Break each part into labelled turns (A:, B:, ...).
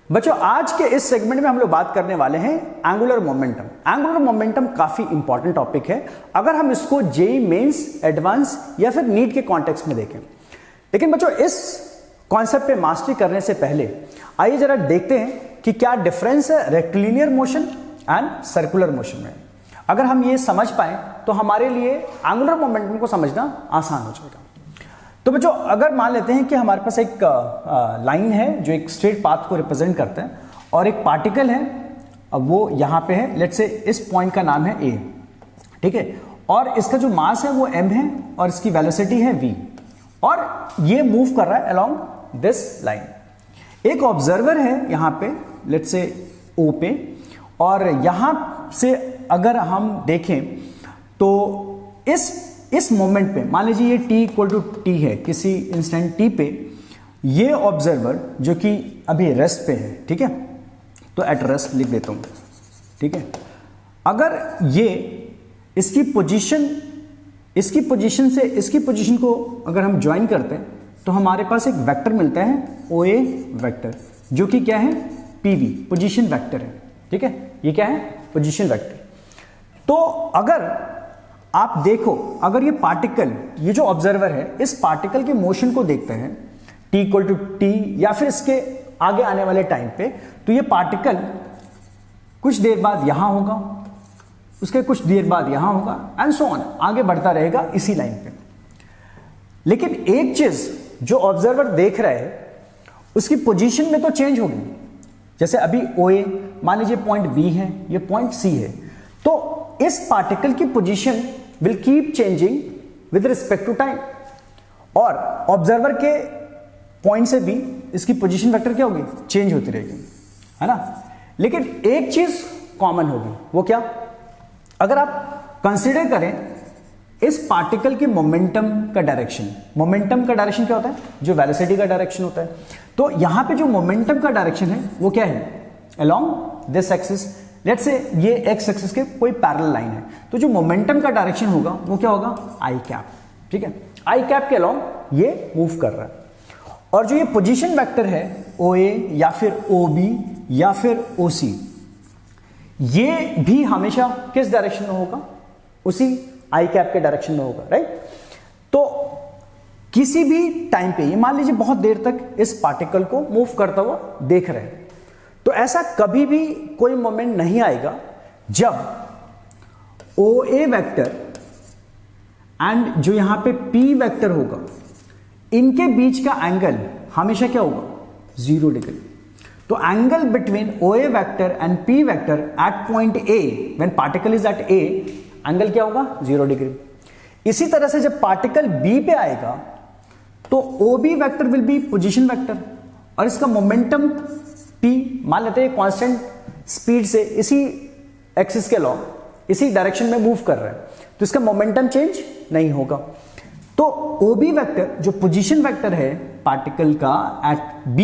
A: बच्चों आज के इस सेगमेंट में हम लोग बात करने वाले हैं एंगुलर मोमेंटम। एंगुलर मोमेंटम काफी इंपॉर्टेंट टॉपिक है अगर हम इसको जेईई मेंस, एडवांस या फिर नीट के कॉन्टेक्स्ट में देखें। लेकिन बच्चों इस कॉन्सेप्ट पे मास्टरी करने से पहले आइए जरा देखते हैं कि क्या डिफरेंस है rectilinear motion and circular motion में। अगर हम ये समझ पाए तो हमारे लिए एंगुलर मोमेंटम को समझना आसान हो जाएगा। तो बच्चों अगर मान लेते हैं कि हमारे पास एक लाइन है जो एक स्ट्रेट पाथ को रिप्रेजेंट करता है और एक पार्टिकल है, अब वो यहाँ पे है, लेट्स से इस पॉइंट का नाम है ए, ठीक है, और इसका जो मास है वो m है और इसकी वेलोसिटी है v और ये मूव कर रहा है अलोंग दिस लाइन। एक ऑब्जर्वर है यहाँ पे, लेट्स से O पे, और यहाँ से अगर हम देखें तो इस मोमेंट पे मान लीजिए ये t इक्वल टू टी है, किसी इंस्टेंट t पे ये ऑब्जर्वर जो कि अभी रेस्ट पे है, ठीक है, तो एट रेस्ट लिख देता हूं, ठीक है। अगर ये इसकी पोजीशन से इसकी पोजीशन को अगर हम ज्वाइन करते हैं तो हमारे पास एक वेक्टर मिलता है OA वेक्टर, जो कि क्या है PV, पोजीशन वेक्टर है, ठीक है। ये क्या है पोजीशन वेक्टर। तो अगर आप देखो, अगर ये पार्टिकल, ये जो ऑब्जर्वर है इस पार्टिकल के मोशन को देखते हैं t इक्वल टू टी या फिर इसके आगे आने वाले टाइम पे, तो ये पार्टिकल कुछ देर बाद यहां होगा, उसके कुछ देर बाद यहां होगा एंड सो ऑन, आगे बढ़ता रहेगा इसी लाइन पे। लेकिन एक चीज जो ऑब्जर्वर देख रहा है उसकी पोजीशन में तो चेंज होगी। जैसे अभी OA मान लीजिए पॉइंट B है, ये पॉइंट C है, तो इस पार्टिकल की position will keep changing with respect to time, और ऑब्जर्वर के पॉइंट से भी इसकी पोजीशन वेक्टर क्या होगी, चेंज होती रहेगी, है ना। लेकिन एक चीज कॉमन होगी, वो क्या, अगर आप कंसीडर करें इस पार्टिकल के मोमेंटम का डायरेक्शन। मोमेंटम का डायरेक्शन क्या होता है, जो वेलोसिटी का डायरेक्शन होता है। तो यहां पे जो मोमेंटम का डायरेक्शन है वो क्या है, along this axis. Let's say ये एक्स एक्सिस के कोई पैरेलल लाइन है, तो जो मोमेंटम का डायरेक्शन होगा वो क्या होगा, आई कैप, ठीक है। आई कैप के अलोंग ये मूव कर रहा है। और जो ये पोजीशन वेक्टर है OA या फिर OB या फिर OC, ये भी हमेशा किस डायरेक्शन में होगा, उसी आई कैप के डायरेक्शन में होगा, राइट। तो किसी भी टाइम पे, ये मान लीजिए बहुत देर तक इस पार्टिकल को मूव करता हुआ देख रहे हैं, तो ऐसा कभी भी कोई मोमेंट नहीं आएगा जब OA वेक्टर एंड जो यहां पे P वेक्टर होगा, इनके बीच का एंगल हमेशा क्या होगा, 0 डिग्री। तो angle between OA vector and P vector at point A, when particle is at A, angle क्या होगा, 0 डिग्री। इसी तरह से जब पार्टिकल B पे आएगा तो OB vector will be position vector, और इसका मोमेंटम P मान लेते हैं कांस्टेंट स्पीड से इसी एक्सिस के अलॉन्ग, इसी डायरेक्शन में मूव कर रहा है, तो इसका मोमेंटम चेंज नहीं होगा। तो OB वेक्टर जो पोजीशन वेक्टर है पार्टिकल का एट B,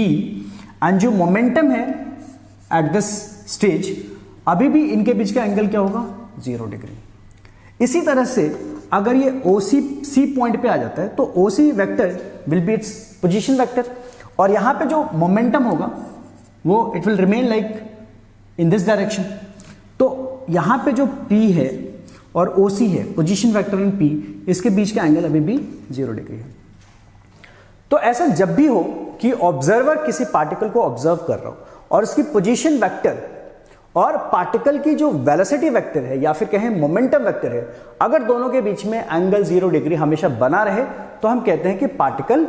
A: एंड जो मोमेंटम है एट दिस स्टेज, अभी भी इनके बीच का एंगल क्या होगा, 0 डिग्री। इसी तरह से अगर ये OC पॉइंट पे आ जाता है तो OC vector will be its position vector, और यहां पे जो मोमेंटम होगा वो it will remain like in this direction. तो यहां पे जो P है और OC है, पोजीशन वेक्टर एंड P, इसके बीच का एंगल अभी भी 0 डिग्री है। तो ऐसा जब भी हो कि ऑब्जर्वर किसी पार्टिकल को ऑब्जर्व कर रहा हो और उसकी पोजीशन वेक्टर और पार्टिकल की जो वेलोसिटी वेक्टर है या फिर कहें मोमेंटम वेक्टर है, अगर दोनों के बीच में एंगल 0 डिग्री हमेशा बना रहे तो हम कहते हैं कि पार्टिकल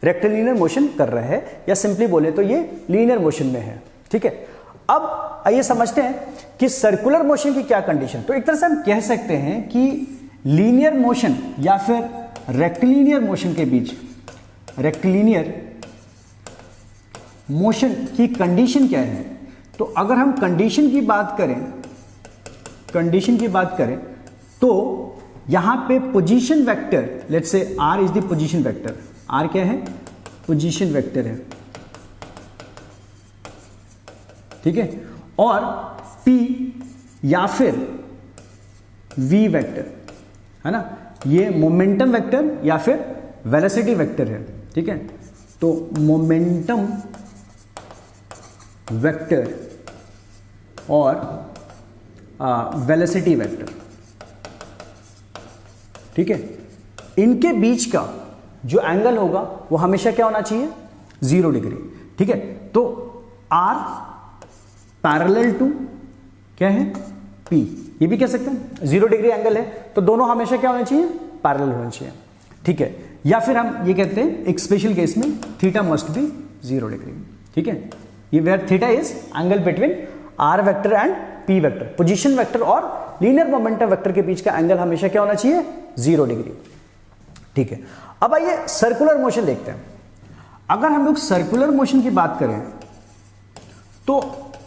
A: रेक्टिलिनियर मोशन कर रहा है, या सिंपली बोले तो ये लीनियर मोशन में है, ठीक है। अब आइए समझते हैं कि सर्कुलर मोशन की क्या कंडीशन। तो एक तरह से हम कह सकते हैं कि लीनियर मोशन या फिर रेक्टिलिनियर मोशन के बीच, रेक्टिलिनियर मोशन की कंडीशन क्या है। तो अगर हम कंडीशन की बात करें तो यहां पे position vector, let's say R is the position vector, R क्या है, पोजीशन वेक्टर है, ठीक है, और P या फिर V वेक्टर है ना, ये मोमेंटम वेक्टर या फिर वेलोसिटी वेक्टर है, ठीक है। तो मोमेंटम वेक्टर और वेलोसिटी वेक्टर, ठीक है, इनके बीच का जो एंगल होगा वो हमेशा क्या होना चाहिए, 0 डिग्री, ठीक है। तो R पैरेलल टू क्या है, P, ये भी कह सकते हैं 0 डिग्री एंगल है, तो दोनों हमेशा क्या होने चाहिए, पैरेलल होने चाहिए, ठीक है। या फिर हम ये कहते हैं एक स्पेशल केस में थीटा मस्ट बी 0 डिग्री, ठीक है। ये where theta is angle between R vector and P vector, position vector और लीनियर मोमेंटम वेक्टर के बीच का एंगल हमेशा क्या होना चाहिए, 0 डिग्री, ठीक है। अब आइए सर्कुलर मोशन देखते हैं। अगर हम लोग सर्कुलर मोशन की बात करें तो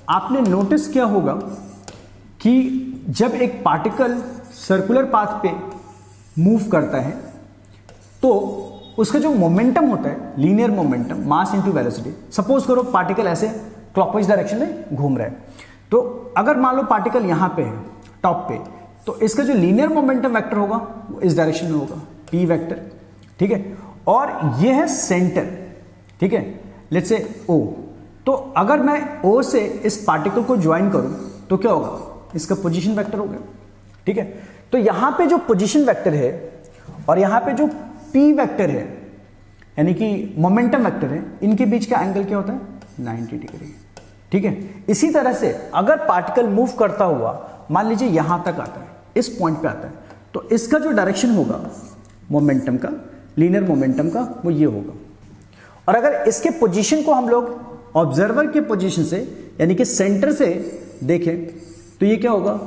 A: आपने नोटिस किया होगा कि जब एक पार्टिकल सर्कुलर पाथ पे मूव करता है तो उसका जो मोमेंटम होता है, linear momentum, mass into velocity, suppose करो पार्टिकल ऐसे क्लॉकवाइज डायरेक्शन में घूम रहा है, तो अगर मान लो पार्टिकल यहां पे है टॉप पे, तो इसका जो लीनियर मोमेंटम वेक्टर होगा वो इस डायरेक्शन में होगा, P वेक्टर, ठीक है। और ये है सेंटर, ठीक है, लेट्स से O। तो अगर मैं O से इस पार्टिकल को ज्वाइन करूं तो क्या होगा, इसका पोजीशन वेक्टर होगा, ठीक है। तो यहां पे जो पोजीशन वेक्टर है और यहां पे जो P वेक्टर है यानी कि मोमेंटम वेक्टर है, इनके बीच का एंगल क्या होता है, 90 डिग्री, ठीक है। इसी तरह से अगर पार्टिकल मूव करता हुआ मान लीजिए यहां तक आता है, इस पॉइंट पे आता है, तो इसका जो डायरेक्शन होगा मोमेंटम का, लीनियर मोमेंटम का, वो ये होगा। और अगर इसके पोजीशन को हम लोग ऑब्जर्वर के पोजीशन से यानी कि सेंटर से देखें तो ये क्या होगा,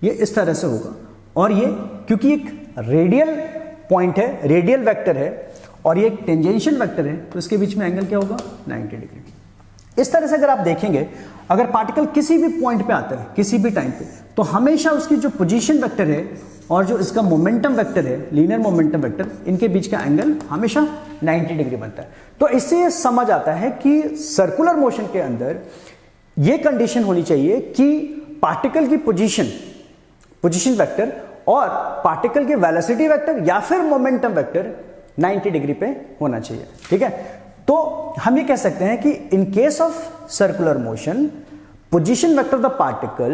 A: ये इस तरह से होगा। और ये क्योंकि एक रेडियल पॉइंट है, रेडियल वेक्टर है, और ये एक टेंजेंशियल वेक्टर है, तो इसके बीच में एंगल क्या होगा, 90 डिग्री। इस तरह से अगर आप देखेंगे, अगर पार्टिकल किसी भी पॉइंट पे आता है किसी भी टाइम पे, तो हमेशा उसकी जो पोजीशन वेक्टर है और जो इसका मोमेंटम वेक्टर है, लीनियर मोमेंटम वेक्टर, इनके बीच का एंगल हमेशा 90 डिग्री बनता है। तो इससे ये समझ आता है कि सर्कुलर मोशन के अंदर ये कंडीशन होनी चाहिए कि पार्टिकल की पोजीशन वेक्टर और पार्टिकल के वेलोसिटी वेक्टर या फिर मोमेंटम वेक्टर 90 डिग्री पे होना चाहिए, ठीक है। तो हम ये कह सकते हैं कि in case of circular motion, position vector of the particle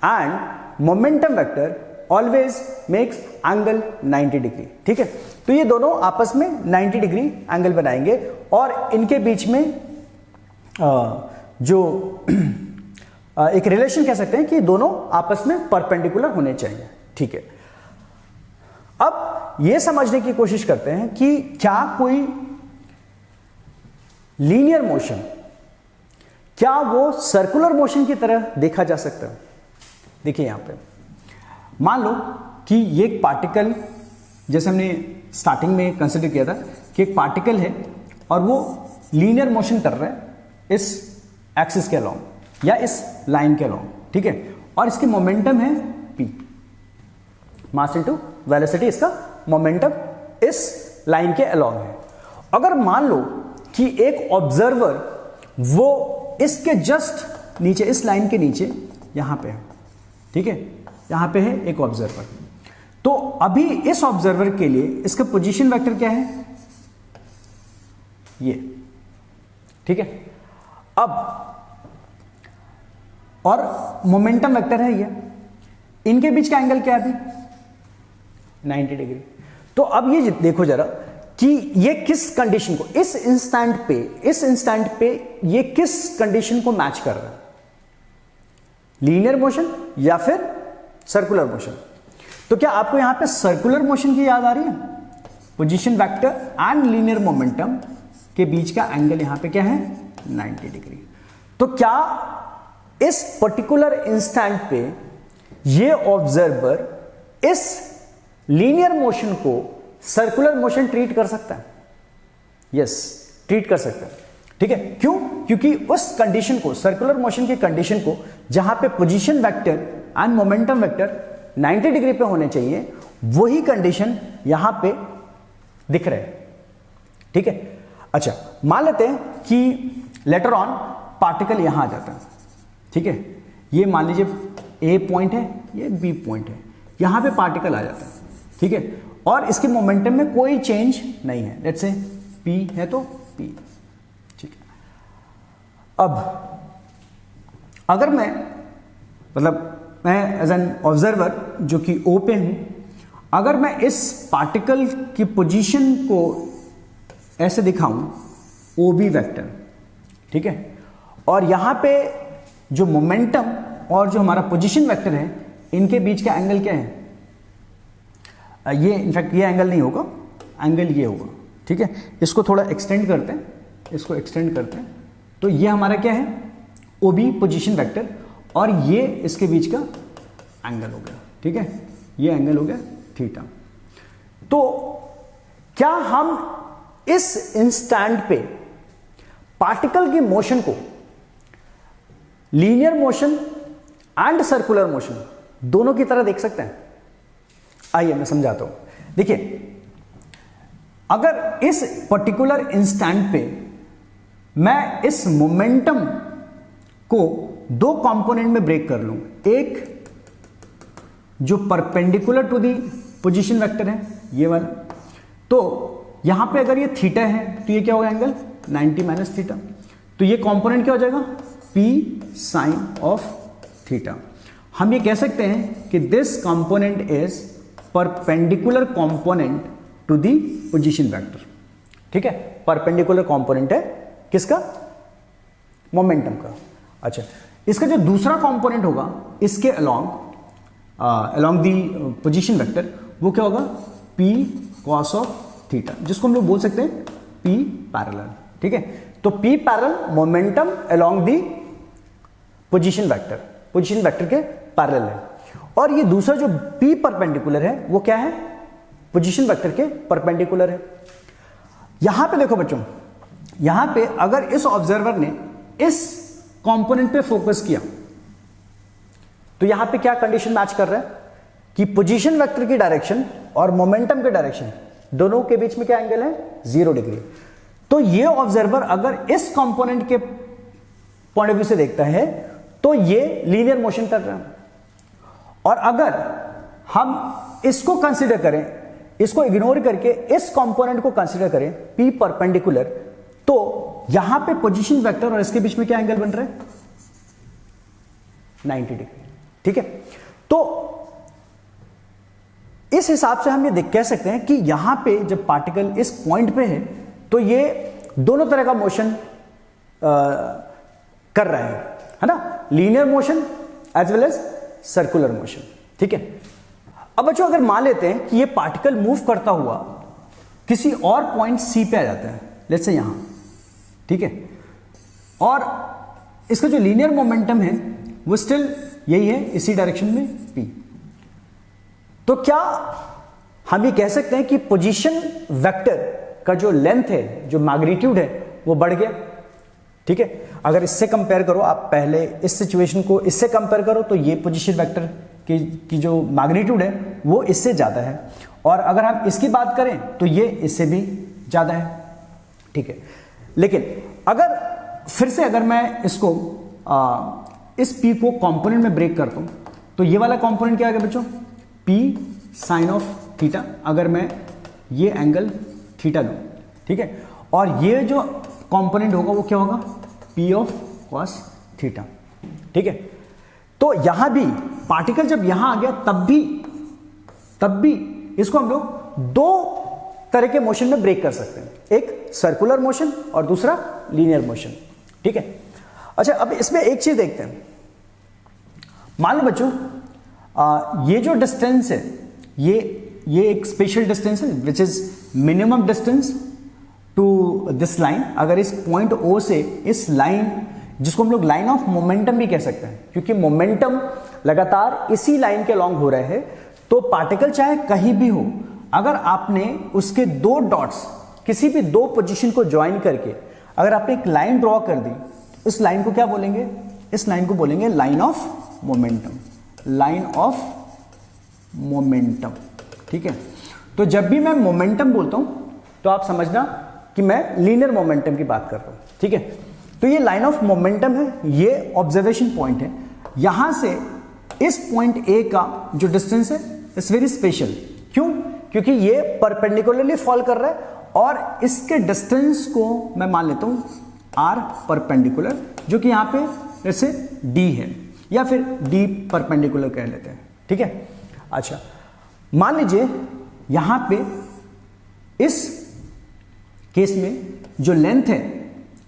A: and momentum vector always makes angle 90 degree, ठीक है। तो ये दोनों आपस में 90 डिग्री एंगल बनाएंगे और इनके बीच में जो एक रिलेशन कह सकते हैं कि दोनों आपस में परपेंडिकुलर होने चाहिए, ठीक है। अब यह समझने की कोशिश करते हैं कि क्या कोई लीनियर मोशन, क्या वो सर्कुलर मोशन की तरह देखा जा सकता है। देखिए यहां पे मान लो कि ये एक पार्टिकल, जैसे हमने स्टार्टिंग में कंसिडर किया था कि एक पार्टिकल है और वो लीनियर मोशन कर रहा है इस एक्सिस के अलॉन्ग या इस लाइन के अलॉन्ग, ठीक है। और इसकी मोमेंटम है P, मास इनटू वेलोसिटी, इसका मोमेंटम इस लाइन के अलॉन्ग है। अगर मान लो कि एक ऑब्जर्वर वो इसके जस्ट नीचे, इस लाइन के नीचे यहां पे है, ठीक है, यहां पे है एक ऑब्जर्वर, तो अभी इस ऑब्जर्वर के लिए इसका पोजीशन वेक्टर क्या है, ये, ठीक है। अब और मोमेंटम वेक्टर है ये, इनके बीच का एंगल क्या है अभी 90 डिग्री। तो अब ये देखो जरा कि ये किस कंडीशन को, इस इंस्टेंट पे ये किस कंडीशन को मैच कर रहा है, लीनियर मोशन या फिर सर्कुलर मोशन। तो क्या आपको यहां पे सर्कुलर मोशन की याद आ रही है, position vector and linear momentum के बीच का एंगल यहां पे क्या है 90 डिग्री। तो क्या इस पर्टिकुलर इंस्टेंट पे ये ऑब्जर्वर इस लीनियर मोशन को सर्कुलर मोशन ट्रीट कर सकता है? यस, ट्रीट कर सकता है, ठीक है। क्यों? क्योंकि उस कंडीशन को, सर्कुलर मोशन की कंडीशन को, जहां पे position vector and momentum vector 90 degree पे होने चाहिए, वही कंडीशन यहां पे दिख रहे हैं, ठीक है। अच्छा, मान लेते हैं कि लेटर ऑन पार्टिकल यहां आ जाता है, ठीक है। ये मान लीजिए ए पॉइंट है, ये बी पॉइंट है, यहां पे पार्टिकल आ जाता है, ठीक है, और इसके मोमेंटम में कोई चेंज नहीं है। लेट्स से पी है तो पी, ठीक है। अब अगर मैं एज एन ऑब्जर्वर जो कि ओ पे हूं, अगर मैं इस पार्टिकल की पोजीशन को ऐसे दिखाऊं, ओ बी वैक्टर, ठीक है, और यहां पे जो मोमेंटम और जो हमारा पोजीशन वेक्टर है, इनके बीच का एंगल क्या है? ये इनफैक्ट ये एंगल नहीं होगा, एंगल ये होगा, ठीक है। इसको थोड़ा एक्सटेंड करते हैं, इसको एक्सटेंड करते हैं, तो ये हमारा क्या है? ओ बी पोजिशन वेक्टर, और ये इसके बीच का एंगल हो गया, ठीक है, ये एंगल हो गया थीटा। तो क्या हम इस इंस्टेंट पे पार्टिकल की मोशन को linear motion and circular motion दोनों की तरह देख सकते हैं? आइए मैं समझाता हूं। देखिए, अगर इस पर्टिकुलर इंस्टेंट पे मैं इस मोमेंटम को दो कंपोनेंट में ब्रेक कर लूं, एक जो perpendicular to the position vector है, ये वाला, तो यहां पे अगर ये थीटा है तो ये क्या होगा? Angle 90 minus theta. तो ये कंपोनेंट क्या हो जाएगा? P sine of theta. हम ये कह सकते हैं कि this component is perpendicular component to the position vector, ठीक है। परपेंडिकुलर कंपोनेंट है किसका? मोमेंटम का। अच्छा, इसका जो दूसरा कंपोनेंट होगा इसके अलोंग दी पोजीशन वेक्टर, वो क्या होगा? P cos ऑफ थीटा, जिसको हम लोग बोल सकते हैं P पैरेलल, ठीक है। तो P parallel momentum along the position vector के पैरेलल है, और ये दूसरा जो P परपेंडिकुलर है वो क्या है? पोजीशन वेक्टर के परपेंडिकुलर है। यहां पे देखो बच्चों, यहां पे अगर इस ऑब्जर्वर ने इस कंपोनेंट पे फोकस किया तो यहां पे क्या कंडीशन मैच कर रहा है कि पोजीशन वेक्टर की डायरेक्शन और मोमेंटम के डायरेक्शन दोनों के बीच में क्या एंगल है? 0 डिग्री। तो ये ऑब्जर्वर अगर इस कंपोनेंट के पॉइंट ऑफ व्यू से देखता है तो ये लीनियर मोशन कर रहा है, और अगर हम इसको कंसीडर करें, इसको इग्नोर करके इस कंपोनेंट को कंसीडर करें P परपेंडिकुलर, तो यहां पे पोजीशन वेक्टर और इसके बीच में क्या एंगल बन रहा है? 90 डिग्री, ठीक है। तो इस हिसाब से हम ये कह सकते हैं कि यहां पे जब पार्टिकल इस पॉइंट पे है तो ये दोनों तरह का मोशन कर रहा है ना, linear motion as well as circular motion, ठीक है। अब बच्चों अगर मान लेते हैं कि ये पार्टिकल मूव करता हुआ किसी और पॉइंट C पे आ जाता है, लेट्स से यहां, ठीक है, और इसका जो लीनियर मोमेंटम है वो स्टिल यही है, इसी डायरेक्शन में P, तो क्या हम ये कह सकते हैं कि पोजीशन वेक्टर का जो लेंथ है, जो मैग्नीट्यूड है, वो बढ़ गया, ठीक है। अगर इससे कंपेयर करो, आप पहले इस सिचुएशन को इससे कंपेयर करो तो ये पोजीशन वेक्टर की जो मैग्नीट्यूड है वो इससे ज्यादा है, और अगर हम इसकी बात करें तो ये इससे भी ज्यादा है, ठीक है। लेकिन अगर फिर से अगर मैं इसको इस P को कंपोनेंट में ब्रेक करता हूं तो ये वाला कंपोनेंट क्या आ गया बच्चों? P sine of theta. अगर मैं ये एंगल थीटा लूं, ठीक है, और ये जो कंपोनेंट होगा वो क्या होगा? P ऑफ कॉस थीटा, ठीक है। तो यहां भी पार्टिकल जब यहां आ गया तब भी इसको हम लोग दो तरह के मोशन में ब्रेक कर सकते हैं, एक सर्कुलर मोशन और दूसरा लीनियर मोशन, ठीक है। अच्छा, अब इसमें एक चीज देखते हैं। मान लो बच्चों ये जो डिस्टेंस है ये एक स्पेशल डिस्टेंस है which is minimum distance to this line. अगर इस पॉइंट O से इस लाइन, जिसको हम लोग लाइन ऑफ मोमेंटम भी कह सकते हैं, क्योंकि मोमेंटम लगातार इसी लाइन के अलॉन्ग हो रहे हैं, तो पार्टिकल चाहे कहीं भी हो, अगर आपने उसके दो डॉट्स किसी भी दो पोजीशन को ज्वाइन करके अगर आपने एक लाइन ड्रॉ कर दी, इस लाइन को क्या बोलेंगे? इस लाइन को बोलेंगे line of momentum, line of momentum, ठीक है। तो जब भी मैं मोमेंटम बोलता हूं तो आप समझना कि मैं लीनियर मोमेंटम की बात कर रहा हूं, ठीक है। तो ये लाइन ऑफ मोमेंटम है, ये ऑब्जर्वेशन पॉइंट है। यहां से इस पॉइंट A का जो डिस्टेंस है इट्स वेरी स्पेशल। क्यों? क्योंकि ये परपेंडिकुलरली फॉल कर रहा है और इसके डिस्टेंस को मैं मान लेता हूं R परपेंडिकुलर, जो कि यहां पे लेट्स से डी है, या फिर डी परपेंडिकुलर कह लेते हैं, ठीक है। अच्छा, मान लीजिए यहां पे इस केस में जो लेंथ है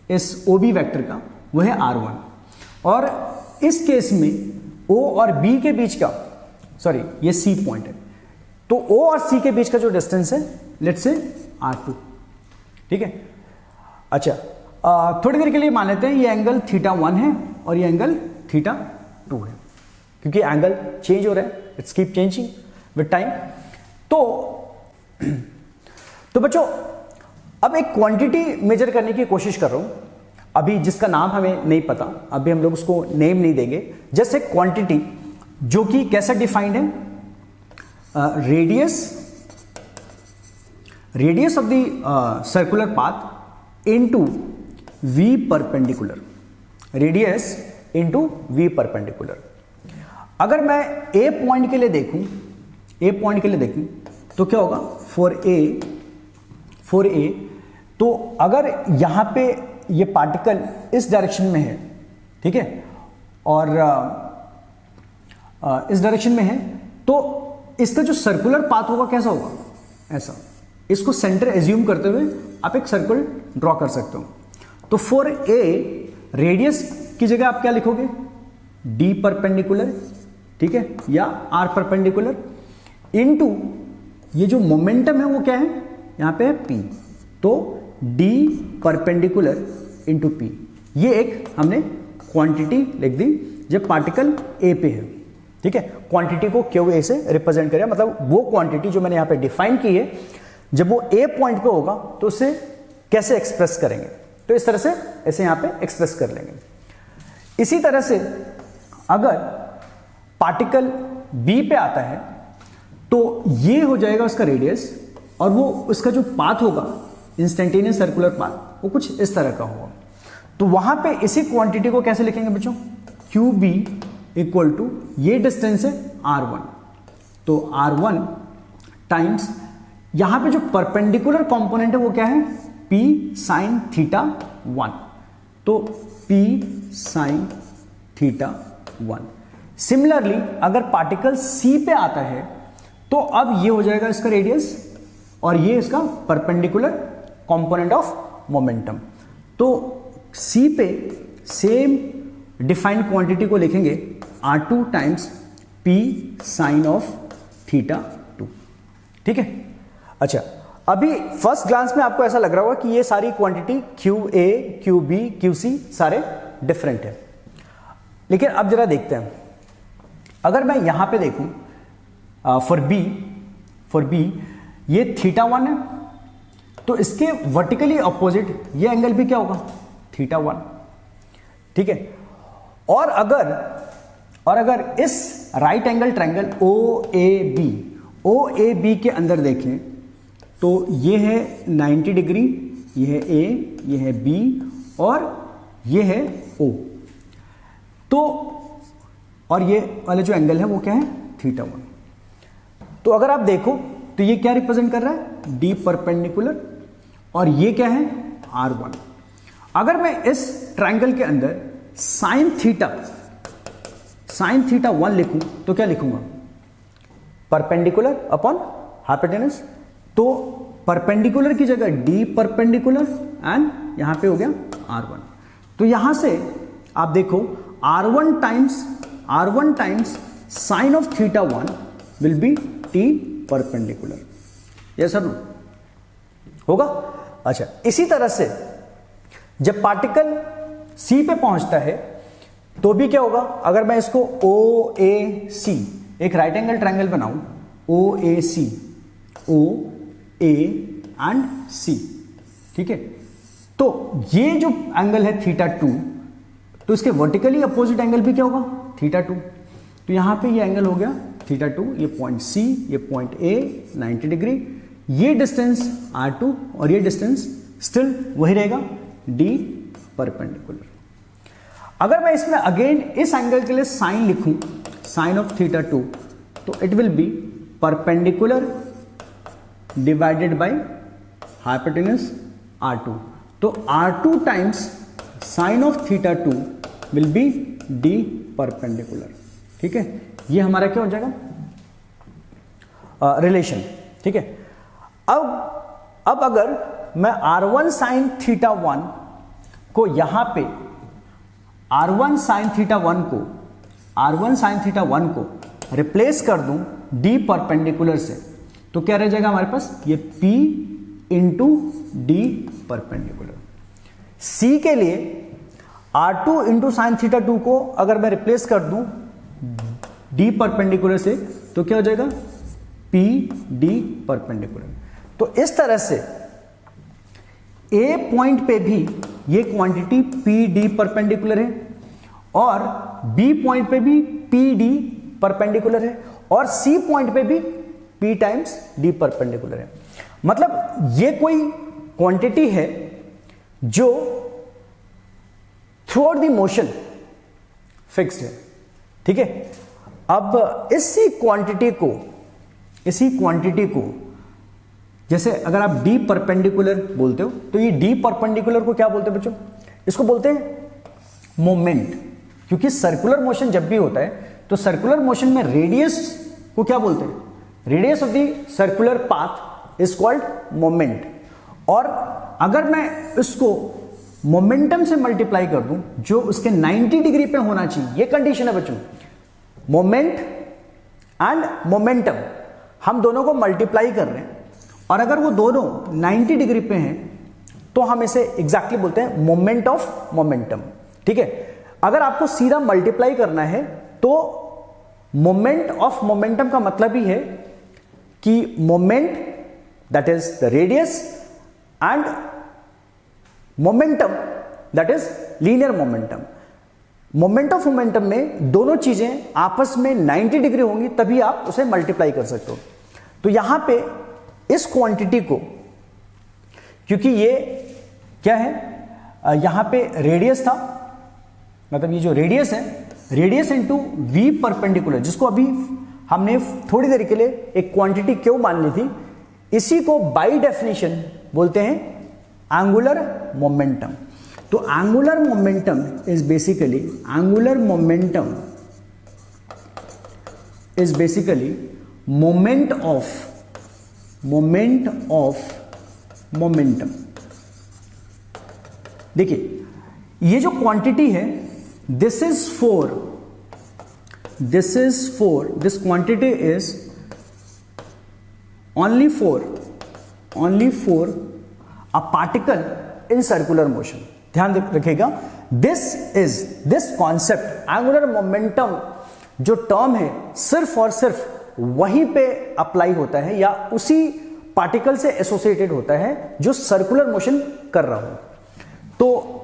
A: इस OB वेक्टर का वो है R1, और इस केस में O और B के बीच का, सॉरी ये C पॉइंट है, तो O और C के बीच का जो डिस्टेंस है लेट्स से R2, ठीक है। अच्छा, थोड़ी देर के लिए मान लेते हैं ये एंगल θ1 है और ये एंगल θ2 है, क्योंकि एंगल चेंज हो रहा है, it's keep changing with time. तो बच्चों अब एक क्वांटिटी मेजर करने की कोशिश कर रहा हूं, अभी जिसका नाम हमें नहीं पता, अभी हम लोग उसको नेम नहीं देंगे, जैसे क्वांटिटी जो कि कैसे डिफाइंड है, radius of the circular path into V perpendicular, radius into V perpendicular. अगर मैं A पॉइंट के लिए देखूं, तो क्या होगा, फॉर A, तो अगर यहां पे ये पार्टिकल इस डायरेक्शन में है, ठीक है, और इस डायरेक्शन में है, तो इसका जो सर्कुलर पाथ होगा कैसा होगा, ऐसा। इसको सेंटर एज्यूम करते हुए आप एक सर्कल ड्रॉ कर सकते हो। तो फॉर A रेडियस की जगह आप क्या लिखोगे, D परपेंडिकुलर, ठीक है, या R परपेंडिकुलर, इनटू ये जो मोमेंटम है वो क्या है, यहां पे है P, तो D परपेंडिकुलर इनटू P। ये एक हमने क्वांटिटी लिख दी जब पार्टिकल A पे है, ठीक है। क्वांटिटी को QA से रिप्रेजेंट करें, मतलब वो क्वांटिटी जो मैंने यहां पे डिफाइन की है, जब वो A पॉइंट पे होगा तो उसे कैसे एक्सप्रेस करेंगे, तो इस तरह से ऐसे यहां पे एक्सप्रेस कर लेंगे। इसी तरह से अगर पार्टिकल B पे आता है तो ये हो जाएगा उसका रेडियस, और वो उसका जो पाथ होगा इंस्टेंटेनियस सर्कुलर पाथ वो कुछ इस तरह का होगा। तो वहां पे इसी क्वांटिटी को कैसे लिखेंगे बच्चों, QB इक्वल टू ये डिस्टेंस है R1, तो R1 टाइम्स यहां पे जो परपेंडिकुलर कंपोनेंट है वो क्या है, P sin θ1, तो P sin θ1। सिमिलरली अगर पार्टिकल C पे आता है तो अब ये हो जाएगा इसका रेडियस, और ये इसका परपेंडिकुलर कंपोनेंट ऑफ मोमेंटम। तो C पे सेम डिफाइंड क्वांटिटी को लिखेंगे R2 times P sine of θ2, ठीक है। अच्छा, अभी फर्स्ट ग्लांस में आपको ऐसा लग रहा होगा कि ये सारी क्वांटिटी QA, QB, QC सारे डिफरेंट है, लेकिन अब जरा देखते हैं, अगर मैं यहां पे देखूं फॉर B ये θ1 है, तो इसके वर्टिकली अपोजिट ये एंगल भी क्या होगा, θ1, ठीक है। और अगर इस राइट एंगल ट्रायंगल OAB के अंदर देखें तो ये है 90 डिग्री, ये है A, ये है B और ये है O, तो और ये वाले जो एंगल है वो क्या है, θ1। तो अगर आप देखो तो ये क्या रिप्रेजेंट कर रहा है, D परपेंडिकुलर, और ये क्या है, R1। अगर मैं इस ट्रायंगल के अंदर sin θ1 लिखूं तो क्या लिखूंगा, परपेंडिकुलर अपॉन हाइपोटेनस, तो परपेंडिकुलर की जगह D परपेंडिकुलर एंड यहां पे हो गया R1। तो यहां से आप देखो R1 times sine of θ1 will be T perpendicular, ये सर होगा। अच्छा, इसी तरह से जब पार्टिकल C पे पहुंचता है तो भी क्या होगा, अगर मैं इसको OAC एक राइट एंगल ट्रायंगल बनाऊं, OAC, OA एंड C, ठीक है, तो ये जो एंगल है θ2, तो इसके वर्टिकली अपोजिट एंगल भी क्या होगा, θ2। तो यहां पे ये एंगल हो गया θ2, ये पॉइंट C, ये पॉइंट A 90 डिग्री, ये डिस्टेंस R2 और ये डिस्टेंस स्टिल वही रहेगा D परपेंडिकुलर। अगर मैं इसमें अगेन इस एंगल के लिए साइन लिखूं, साइन ऑफ θ2, तो it will be perpendicular divided by hypotenuse R2, तो R2 times sine of θ2 will be the perpendicular. ठीक है, ये हमारा क्या हो जाएगा, रिलेशन। ठीक है, अब अगर मैं r1 sin थीटा 1 को यहां पे r1 sin थीटा 1 को रिप्लेस कर दूं d परपेंडिकुलर से, तो क्या रह जाएगा हमारे पास, ये p into D perpendicular. c के लिए r2 इंटू साइन थीटा 2 को अगर मैं रिप्लेस कर दूं d परपेंडिकुलर से, तो क्या हो जाएगा, p d परपेंडिकुलर। तो इस तरह से a पॉइंट पे भी ये क्वांटिटी p d परपेंडिकुलर है और b पॉइंट पे भी p d परपेंडिकुलर है और c पॉइंट पे भी p टाइम्स d परपेंडिकुलर है। मतलब ये कोई क्वांटिटी है जो through out the motion fixed है। ठीक है, अब इसी क्वांटिटी को जैसे अगर आप डी परपेंडिकुलर बोलते हो, तो ये डी परपेंडिकुलर को क्या बोलते हैं बच्चों, इसको बोलते हैं मोमेंट। क्योंकि सर्कुलर मोशन जब भी होता है तो सर्कुलर मोशन में रेडियस को क्या बोलते हैं, radius of the circular path is called moment. और अगर मैं इसको मोमेंटम से मल्टीप्लाई कर दूं जो उसके 90 डिग्री पे होना चाहिए, ये कंडीशन है बच्चों, मोमेंट एंड मोमेंटम हम दोनों को मल्टीप्लाई कर रहे हैं और अगर वो दोनों 90 डिग्री पे हैं तो हम इसे एग्जैक्टली बोलते हैं मोमेंट ऑफ मोमेंटम। ठीक है, अगर आपको सीधा मल्टीप्लाई करना है तो मोमेंट ऑफ मोमेंटम का मतलब ही है कि moment that is the radius and momentum that is linear momentum. Moment of momentum में दोनों चीजें आपस में 90 डिग्री होंगी तभी आप उसे मल्टीप्लाई कर सकते हो। तो यहां पे इस क्वांटिटी को, क्योंकि ये क्या है, यहां पे रेडियस था, मतलब ये जो रेडियस है, रेडियस इंटू वी परपेंडिकुलर, जिसको अभी हमने थोड़ी देर के लिए एक क्वांटिटी क्यों मान ली थी, इसी को बाय डेफिनेशन बोलते हैं एंगुलर मोमेंटम। तो angular momentum is basically moment of momentum. देखिए ये जो क्वांटिटी है, this quantity is only for a particle in circular motion. ध्यान रखिएगा, दिस कॉन्सेप्ट एंगुलर मोमेंटम जो टर्म है सिर्फ और सिर्फ वहीं पे अप्लाई होता है या उसी पार्टिकल से एसोसिएटेड होता है जो सर्कुलर मोशन कर रहा हो। तो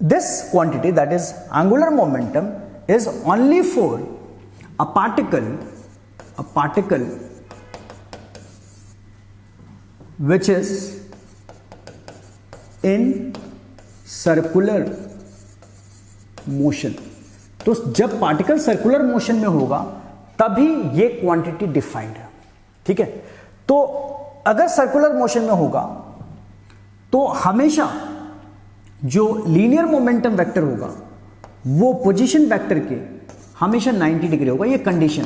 A: this quantity that is angular momentum is only for a particle which is in circular motion. तो जब पार्टिकल सर्कुलर मोशन में होगा तभी ये क्वांटिटी डिफाइंड है। ठीक है, तो अगर सर्कुलर मोशन में होगा तो हमेशा जो लीनियर मोमेंटम वेक्टर होगा वो पोजीशन वेक्टर के हमेशा 90 डिग्री होगा। ये कंडीशन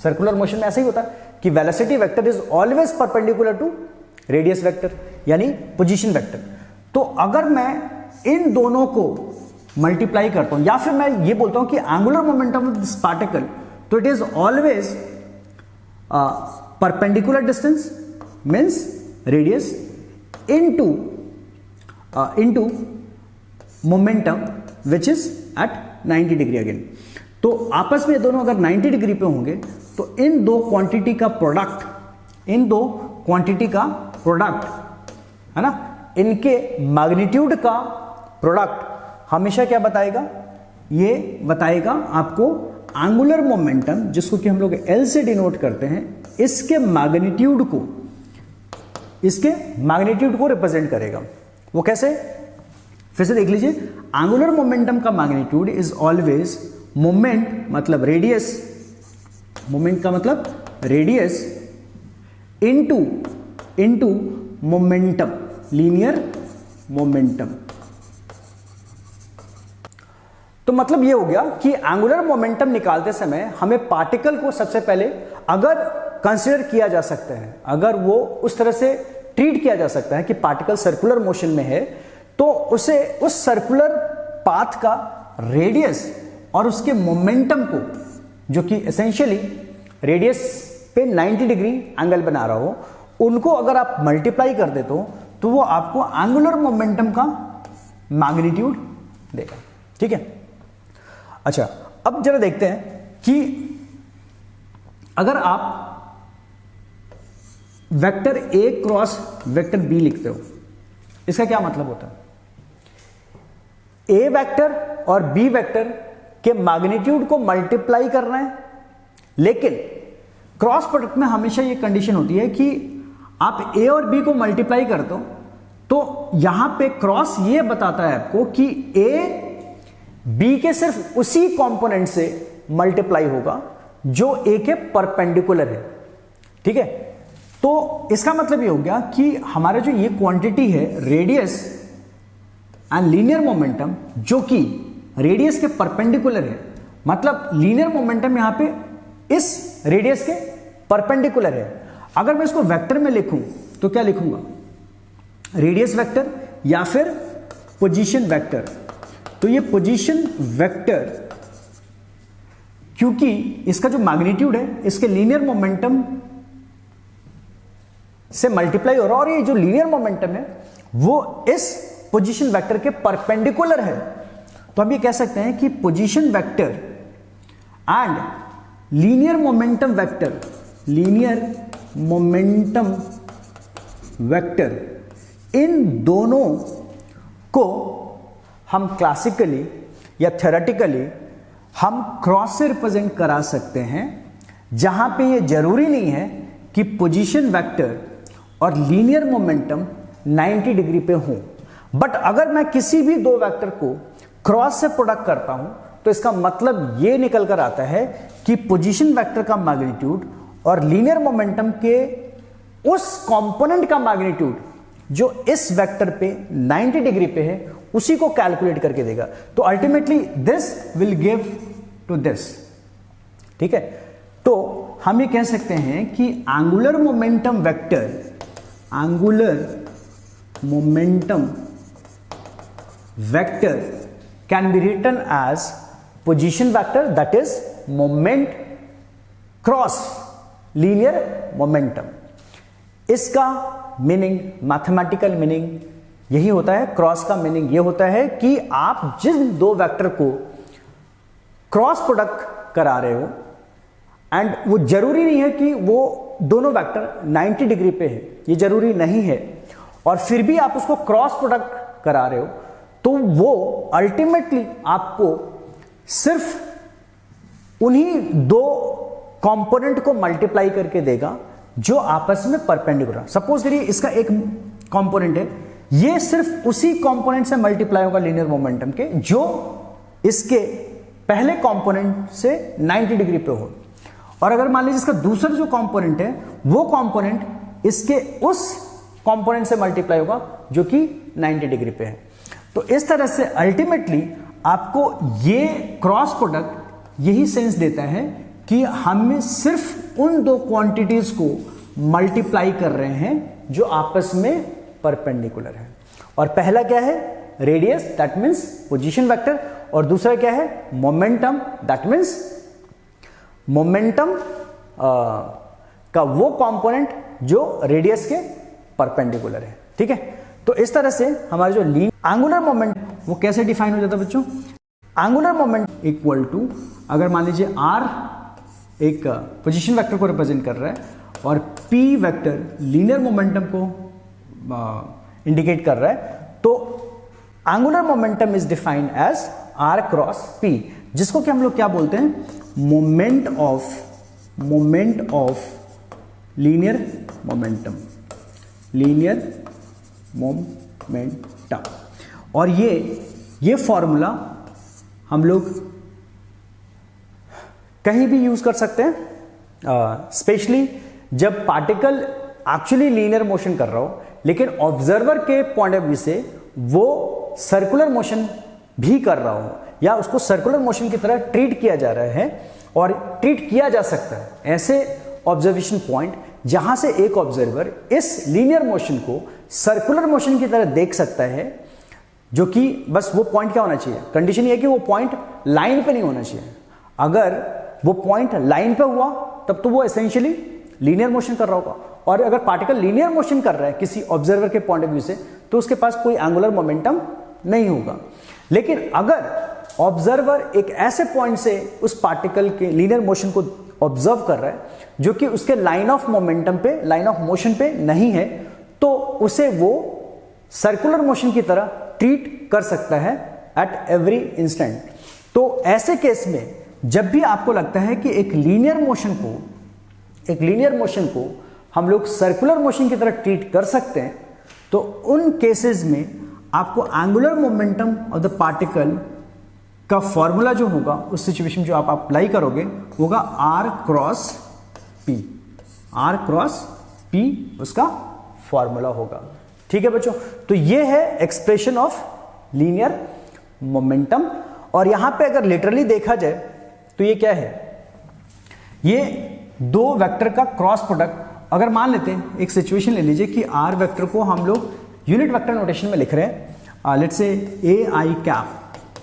A: सर्कुलर मोशन में ऐसा ही होता है कि velocity vector is always perpendicular to radius vector यानी पोजीशन वेक्टर। तो अगर मैं इन दोनों को मल्टीप्लाई करता हूं या फिर मैं ये बोलता हूं कि angular momentum of this particle, तो it is always perpendicular distance means radius into momentum which is at 90 degree again. तो आपस में दोनों अगर 90 डिग्री पे होंगे तो इन दो क्वांटिटी का प्रोडक्ट है ना, इनके मैग्नीट्यूड का प्रोडक्ट हमेशा क्या बताएगा, ये बताएगा आपको एंगुलर मोमेंटम, जिसको कि हम लोग L से डिनोट करते हैं, इसके मैग्नीट्यूड को रिप्रेजेंट करेगा। वो कैसे, फिर से देख लीजिए, एंगुलर मोमेंटम का मैग्नीट्यूड इज ऑलवेज मोमेंट मतलब रेडियस, मोमेंट का मतलब radius into momentum, linear momentum. तो मतलब ये हो गया कि एंगुलर मोमेंटम निकालते समय हमें पार्टिकल को सबसे पहले अगर कंसीडर किया जा सकता है, अगर वो उस तरह से ट्रीट किया जा सकता है कि पार्टिकल सर्कुलर मोशन में है, तो उसे उस सर्कुलर पाथ का रेडियस और उसके मोमेंटम को, जो कि एसेंशियली रेडियस पे 90 डिग्री एंगल बना रहा हो, उनको अगर आप मल्टीप्लाई कर देते हो तो वो आपको एंगुलर मोमेंटम का मैग्नीट्यूड देगा। ठीक है, अच्छा अब जरा देखते हैं कि अगर आप vector A cross vector B लिखते हो, इसका क्या मतलब होता है? ए वेक्टर और बी वेक्टर के मैग्नीट्यूड को मल्टीप्लाई करना है, लेकिन क्रॉस प्रोडक्ट में हमेशा ये कंडीशन होती है कि आप ए और बी को मल्टीप्लाई करते हो तो यहां पे क्रॉस ये बताता है आपको कि ए बी के सिर्फ उसी कंपोनेंट से मल्टीप्लाई होगा जो ए के परपेंडिकुलर है। ठीक है, तो इसका मतलब ये हो गया कि हमारे जो ये क्वांटिटी है रेडियस एंड लीनियर मोमेंटम, जो कि रेडियस के परपेंडिकुलर है, मतलब लीनियर मोमेंटम यहां पे इस रेडियस के परपेंडिकुलर है। अगर मैं इसको वेक्टर में लिखूं तो क्या लिखूंगा? रेडियस वेक्टर या फिर पोजीशन वेक्टर। तो ये पोजीशन वेक्टर, क्योंकि इसका जो मैग्नीट्यूड है इसके लीनियर मोमेंटम से मल्टीप्लाई हो रहा है, और ये जो लीनियर मोमेंटम है वो इस पोजीशन वेक्टर के परपेंडिकुलर है। तो हम ये कह सकते हैं कि position vector and linear momentum vector, linear momentum vector, इन दोनों को हम क्लासिकली या थ्योरेटिकली हम क्रॉस से रिप्रेजेंट करा सकते हैं, जहां पे ये जरूरी नहीं है कि पोजीशन वेक्टर और लीनियर मोमेंटम 90 डिग्री पे हो। बट अगर मैं किसी भी दो वेक्टर को क्रॉस से प्रोडक्ट करता हूं तो इसका मतलब ये निकल कर आता है कि पोजीशन वेक्टर का मैग्नीट्यूड और लीनियर मोमेंटम के उस कंपोनेंट का मैग्नीट्यूड जो इस वेक्टर पे 90 डिग्री पे है उसी को कैलकुलेट करके देगा। तो ultimately this will give to this. ठीक है, तो हम ये कह सकते हैं कि angular momentum vector, angular momentum vector can be written as position vector, that is moment cross linear momentum. इसका मीनिंग, मैथमेटिकल मीनिंग यही होता है। क्रॉस का मीनिंग ये होता है कि आप जिन दो वेक्टर को क्रॉस प्रोडक्ट करा रहे हो, एंड वो जरूरी नहीं है कि वो दोनों वेक्टर 90 डिग्री पे है, ये जरूरी नहीं है, और फिर भी आप उसको क्रॉस प्रोडक्ट करा रहे हो, तो वो अल्टीमेटली आपको सिर्फ उन्हीं दो कंपोनेंट को मल्टीप्लाई करके देगा जो आपस में परपेंडिकुलर। सपोज करिए इसका एक कंपोनेंट है, ये सिर्फ उसी कंपोनेंट से मल्टीप्लाई होगा लीनियर मोमेंटम के जो इसके पहले कंपोनेंट से 90 डिग्री पे हो, और अगर मान लीजिए इसका दूसरा जो कंपोनेंट है वो कंपोनेंट इसके उस कंपोनेंट से मल्टीप्लाई होगा जो कि 90 डिग्री पे है। तो इस तरह से अल्टीमेटली आपको ये क्रॉस प्रोडक्ट यही सेंस देता है कि हम सिर्फ उन दो क्वांटिटीज को मल्टीप्लाई कर रहे हैं जो आपस में परपेंडिकुलर है। और पहला क्या है? Radius, that means position vector, और दूसरा क्या है? मोमेंटम, दैट मींस मोमेंटम का वो कंपोनेंट जो रेडियस के परपेंडिकुलर है। ठीक है, तो इस तरह से हमारे जो एंगुलर मोमेंट वो कैसे डिफाइन हो जाता है बच्चों? एंगुलर मोमेंट इक्वल टू, अगर मान लीजिए आर एक पोजीशन वेक्टर को रिप्रेजेंट कर रहा है और पी वेक्टर लीनियर मोमेंटम को इंडिकेट कर रहा है, तो angular momentum is defined as R cross P, जिसको कि हम लोग क्या बोलते हैं? Moment of linear momentum, linear momentum. और ये फॉर्मूला हम लोग कहीं भी यूज कर सकते हैं, स्पेशली जब पार्टिकल एक्चुअली लीनियर मोशन कर रहा हो लेकिन ऑब्जर्वर के पॉइंट ऑफ व्यू से वो सर्कुलर मोशन भी कर रहा हो, या उसको सर्कुलर मोशन की तरह ट्रीट किया जा रहा है और ट्रीट किया जा सकता है ऐसे ऑब्जर्वेशन पॉइंट जहां से एक ऑब्जर्वर इस लीनियर मोशन को सर्कुलर मोशन की तरह देख सकता है, जो कि बस वो पॉइंट क्या होना चाहिए, कंडीशन ये है कि वो पॉइंट लाइन पे नहीं होना चाहिए। अगर वो पॉइंट लाइन पे हुआ तब तो वो एसेंशियली लीनियर मोशन कर रहा होगा, और अगर पार्टिकल लीनियर मोशन कर रहा है किसी ऑब्जर्वर के पॉइंट ऑफ व्यू से तो उसके पास कोई एंगुलर मोमेंटम नहीं होगा। लेकिन अगर ऑब्जर्वर एक ऐसे पॉइंट से उस पार्टिकल के लीनियर मोशन को ऑब्जर्व कर रहा है जो कि उसके लाइन ऑफ मोमेंटम पे, लाइन ऑफ मोशन पे नहीं है, तो उसे वो सर्कुलर मोशन की तरह ट्रीट कर सकता है एट एवरी इंस्टेंट। तो ऐसे केस में जब भी आपको लगता है कि एक लीनियर मोशन को हम लोग सर्कुलर मोशन की तरह ट्रीट कर सकते हैं, तो उन केसेस में आपको angular momentum of the particle का फॉर्मूला जो होगा उस सिचुएशन जो आप अप्लाई करोगे होगा R क्रॉस P उसका फॉर्मूला होगा। ठीक है बच्चों, तो ये है एक्सप्रेशन ऑफ लीनियर मोमेंटम। और यहां पे अगर लिटरली देखा जाए तो ये क्या है, ये दो वेक्टर का क्रॉस प्रोडक्ट। अगर मान लेते हैं एक सिचुएशन ले लीजिए कि R वेक्टर को हम लोग यूनिट वेक्टर नोटेशन में लिख रहे हैं, let's say AI cap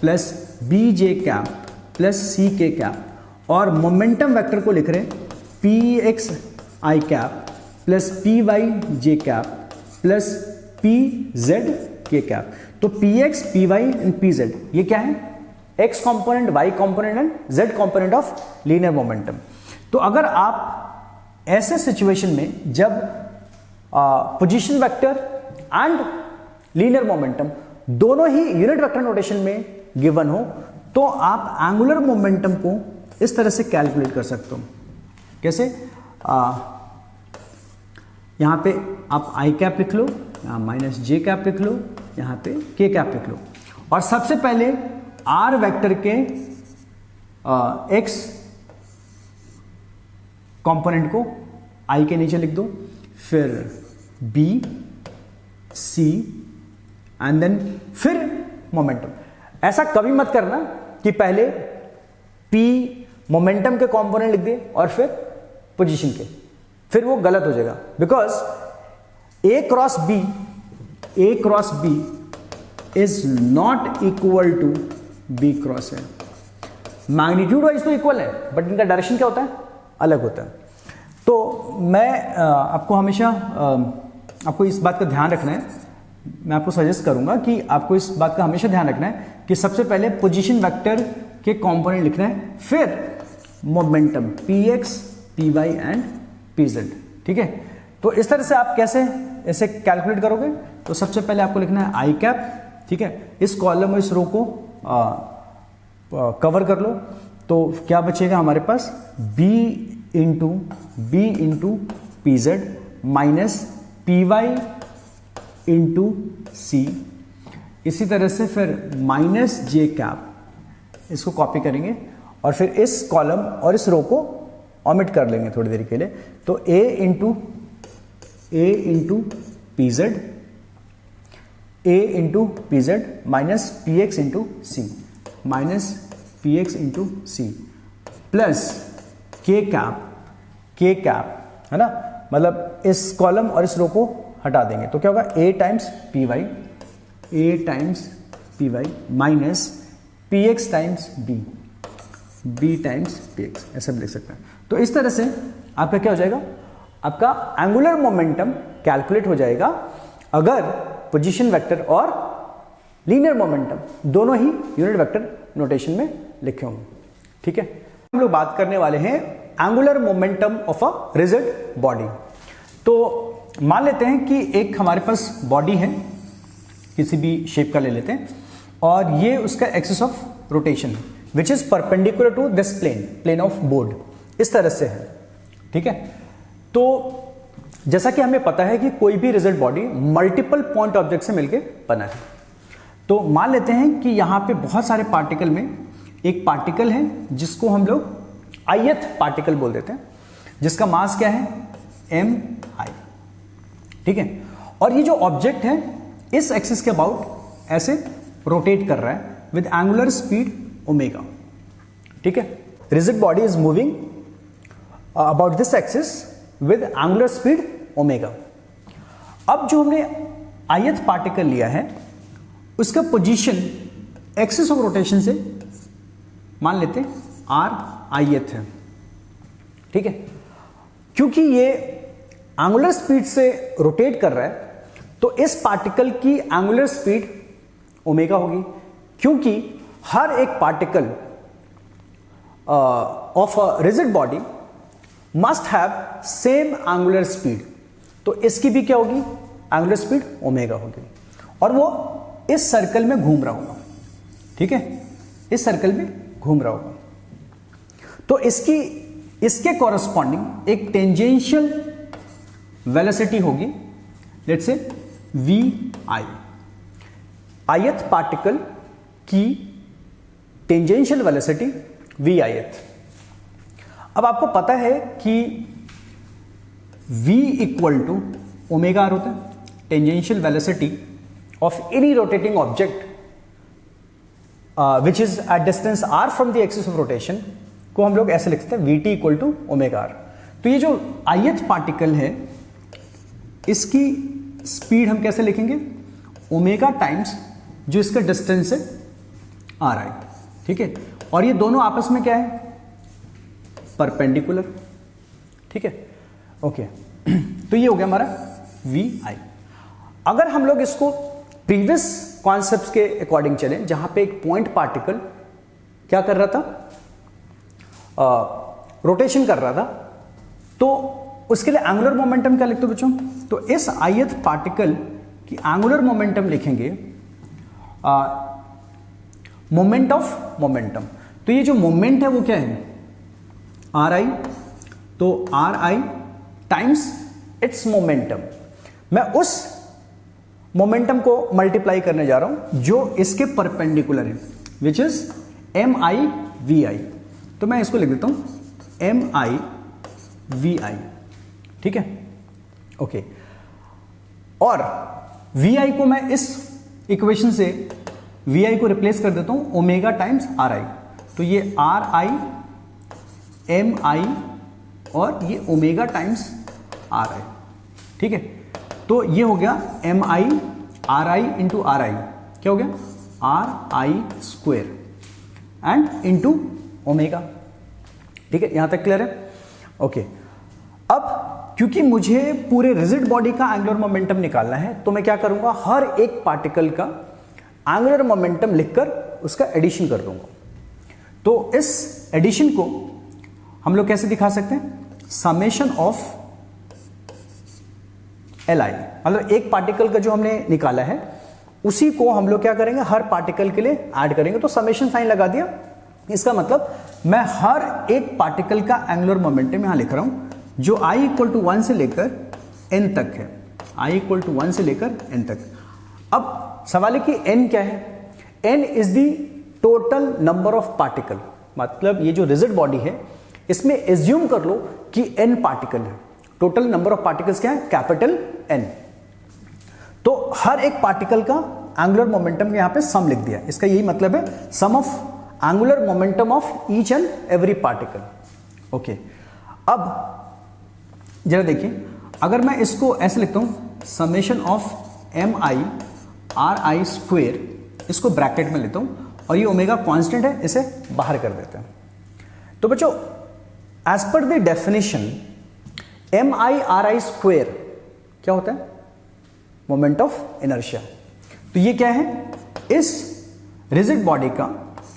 A: plus BJ cap plus CK cap, और मोमेंटम वेक्टर को लिख रहे हैं PXI cap plus PYJ cap plus PZK cap. तो PX, PY एंड PZ ये क्या है, X component, Y component and Z component of linear momentum. तो अगर आप ऐसे सिचुएशन में जब position vector and linear momentum दोनों ही यूनिट वेक्टर नोटेशन में गिवन हो, तो आप एंगुलर मोमेंटम को इस तरह से कैलकुलेट कर सकते हो। कैसे, यहां पे आप I कैप लिख लो, माइनस J कैप लिख लो, यहां पे K कैप लिख लो, और सबसे पहले R वेक्टर के X कंपोनेंट को I के नीचे लिख दो, फिर B, C एंड देन फिर मोमेंटम। ऐसा कभी मत करना कि पहले P मोमेंटम के कंपोनेंट लिख दे और फिर पोजीशन के, फिर वो गलत हो जाएगा। Because A cross B is not equal to B cross A। Magnitude wise तो इक्वल है, बट इनका डायरेक्शन क्या होता है, अलग होता है। तो मैं आपको हमेशा आपको इस बात का ध्यान रखना है, मैं आपको सजेस्ट करूंगा कि आपको इस बात का हमेशा ध्यान रखना है कि सबसे पहले पोजीशन वेक्टर के कंपोनेंट लिखना है, फिर momentum PX, PY and PZ। ठीक है, तो इस तरह से आप कैसे ऐसे कैलकुलेट करोगे, तो सबसे पहले आपको लिखना है I कैप। ठीक है, इस कॉलम और इस रो को कवर कर लो, तो क्या बचेगा हमारे पास B into PZ minus PY into C। इसी तरह से फिर माइनस J कैप, इसको कॉपी करेंगे और फिर इस कॉलम और इस रो को ओमिट कर लेंगे थोड़ी देर के लिए। तो A into PZ minus PX into C plus K cap है ना, मतलब इस कॉलम और इस रो को हटा देंगे तो क्या होगा A times PY minus PX times B times PX, ऐसा भी लिख सकते हैं। तो इस तरह से आपका क्या हो जाएगा, आपका एंगुलर मोमेंटम कैलकुलेट हो जाएगा अगर पोजीशन वेक्टर और लीनियर मोमेंटम दोनों ही यूनिट वेक्टर नोटेशन में लिखे होंगे। ठीक है, हम लोग बात करने वाले हैं angular momentum of a rigid body. तो मान लेते हैं कि एक हमारे पास बॉडी है, किसी भी शेप का ले लेते हैं, और ये उसका एक्सिस ऑफ रोटेशन है which is perpendicular to this plane of board, इस तरह से है। ठीक है, तो जैसा कि हमें पता है कि कोई भी rigid body multiple point object से मिलकर बना है। तो मान लेते हैं कि यहां पे बहुत सारे पार्टिकल में एक पार्टिकल है जिसको हम लोग ith पार्टिकल बोल देते हैं, जिसका मास क्या है mi। ठीक है, और ये जो ऑब्जेक्ट है इस एक्सिस के अबाउट ऐसे रोटेट कर रहा है विद एंगुलर स्पीड ओमेगा, ठीक है। Rigid body is moving about this axis with angular speed omega. अब जो हमने ith पार्टिकल लिया है उसका पोजीशन एक्सिस ऑफ रोटेशन से मान लेते हैं r ith है, ठीक है। क्योंकि ये एंगुलर स्पीड से रोटेट कर रहा है तो इस पार्टिकल की एंगुलर स्पीड ओमेगा होगी, क्योंकि हर एक particle of a rigid body must have same angular speed, तो इसकी भी क्या होगी, एंगुलर स्पीड ओमेगा होगी, और वो इस सर्कल में घूम रहा होगा, ठीक है, इस सर्कल में घूम रहा होगा। तो इसके कॉरस्पॉन्डिंग एक टेंजेंशियल वेलोसिटी होगी, let's say v i. ith particle की टेंजेंशियल वेलोसिटी वी ith। अब आपको पता है कि v equal to omega R होता है, tangential velocity of any rotating object which is at distance r from the axis of rotation को हम लोग ऐसे लिखते हैं vt equal to omega R. तो ये जो ith पार्टिकल है इसकी स्पीड हम कैसे लिखेंगे, ओमेगा टाइम्स जो इसका डिस्टेंस है आर आई, ठीक है। और ये दोनों आपस में क्या है, परपेंडिकुलर, ठीक है, ओके। तो ये हो गया हमारा वी आई। अगर हम लोग इसको प्रीवियस कॉन्सेप्ट्स के अकॉर्डिंग चलें, जहां पे एक पॉइंट पार्टिकल क्या कर रहा था, रोटेशन कर रहा था, तो उसके लिए एंगुलर मोमेंटम क्या लिखते हो बच्चों, तो इस ith पार्टिकल की एंगुलर मोमेंटम लिखेंगे मोमेंट ऑफ मोमेंटम। तो ये जो मोमेंट है वो क्या है, आर आई, तो are I times it's momentum. मैं उस मोमेंटम को मल्टीप्लाई करने जा रहा हूं जो इसके परपेंडिकुलर है, which is M I V I. तो मैं इसको लिख देता हूं एम आई वी आई, ठीक है, ओके। और वी आई को मैं इस इक्वेशन से वी आई को रिप्लेस कर देता हूं ओमेगा टाइम्स आर आई। तो ये आर आई एम आई और ये ओमेगा टाइम्स आर आई, ठीक है। तो ये हो गया M I R I into R I, क्या हो गया, R I square and into omega, ठीक है। यहां तक क्लियर है, ओके। अब क्योंकि मुझे पूरे रिजिड बॉडी का एंगुलर मोमेंटम निकालना है, तो मैं क्या करूंगा, हर एक पार्टिकल का एंगुलर मोमेंटम लिखकर उसका एडिशन कर दूंगा। तो इस एडिशन को हम लोग कैसे दिखा सकते हैं, समेशन ऑफ एल आई, मतलब एक पार्टिकल का जो हमने निकाला है उसी को हम लोग क्या करेंगे, हर पार्टिकल के लिए ऐड करेंगे। तो समेशन साइन लगा दिया, इसका मतलब मैं हर एक पार्टिकल का एंगुलर मोमेंटम यहां लिख रहा हूं जो i इक्वल टू 1 से लेकर n तक है, i इक्वल टू 1 से लेकर n तक। अब सवाल है कि n क्या है, n is the total number of particle, मतलब ये जो रिजिड बॉडी है इसमें एज्यूम कर लो कि n पार्टिकल है, टोटल नंबर ऑफ पार्टिकल्स क्या है, कैपिटल N। तो हर एक पार्टिकल का एंगुलर मोमेंटम यहां पे सम लिख दिया, इसका यही मतलब है sum of angular momentum of each and every particle, okay. अब जरा देखिए, अगर मैं इसको ऐसे लिखता हूं summation of M I R I square, इसको ब्रैकेट में लेता हूं और ये ओमेगा कांस्टेंट है, इसे बाहर कर देते हैं। तो बच्चों as per the definition M I R I square क्या होता है, मोमेंट ऑफ इनर्शिया। तो ये क्या है, इस रिजिड बॉडी का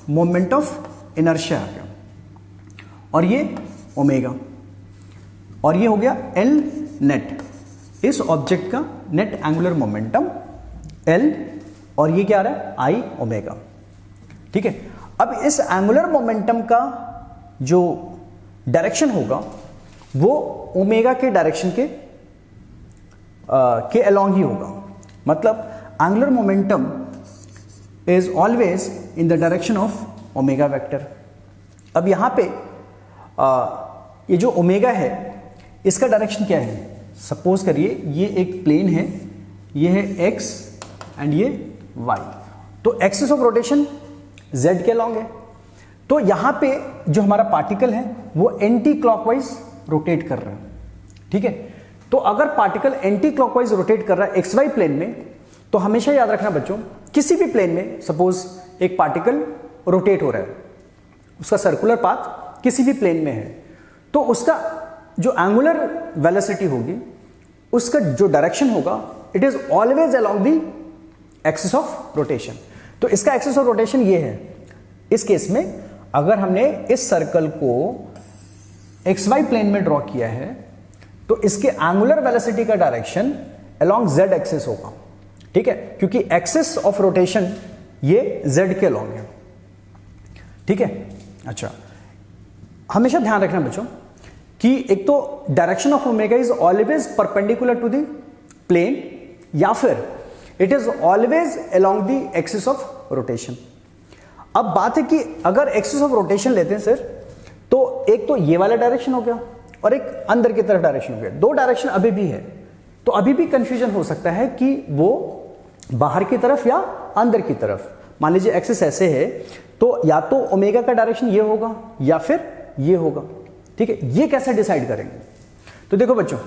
A: मोमेंट ऑफ इनर्शिया आ गया, और ये ओमेगा, और ये हो गया एल नेट, इस ऑब्जेक्ट का नेट एंगुलर मोमेंटम एल, और ये क्या आ रहा है, आई ओमेगा, ठीक है। अब इस एंगुलर मोमेंटम का जो डायरेक्शन होगा वो ओमेगा के डायरेक्शन के अलोंग ही होगा, मतलब angular momentum is always in the direction of omega vector. अब यहां पे ये जो ओमेगा है इसका डायरेक्शन क्या है, सपोज करिए ये एक प्लेन है, ये है x एंड ये y, तो एक्सिस ऑफ रोटेशन z के अलोंग है, तो यहां पे जो हमारा पार्टिकल है वो एंटी क्लॉकवाइज रोटेट कर रहा है, ठीक है। तो अगर पार्टिकल एंटी क्लॉकवाइज रोटेट कर रहा है एक्स वाई प्लेन में, तो हमेशा याद रखना बच्चों, किसी भी प्लेन में सपोज एक पार्टिकल रोटेट हो रहा है, उसका सर्कुलर पाथ किसी भी प्लेन में है, तो उसका जो एंगुलर वेलोसिटी होगी, उसका जो डायरेक्शन होगा, it is always along the axis of rotation. तो इसका एक्सिस ऑफ रोटेशन ये है। इस केस में अगर हमने इस सर्कल को एक्स वाई प्लेन में ड्रॉ किया है, तो इसके एंगुलर वेलोसिटी का डायरेक्शन अलोंग जेड एक्सिस होगा, ठीक है, क्योंकि एक्सिस ऑफ रोटेशन ये जेड के अलोंग है, ठीक है। अच्छा, हमेशा ध्यान रखना बच्चों कि एक तो direction of omega is always perpendicular to the plane, या फिर it is always along the axis of rotation. अब बात है कि अगर एक्सिस ऑफ रोटेशन लेते हैं सर, तो एक तो ये वाला डायरेक्शन हो गया और एक अंदर की तरफ डायरेक्शन हो गया, दो डायरेक्शन अभी भी है, तो अभी भी कंफ्यूजन हो सकता है कि वो बाहर की तरफ या अंदर की तरफ। मान लीजिए एक्सिस ऐसे है, तो या तो ओमेगा का डायरेक्शन ये होगा या फिर ये होगा, ठीक है। ये कैसे डिसाइड करेंगे? तो देखो बच्चों,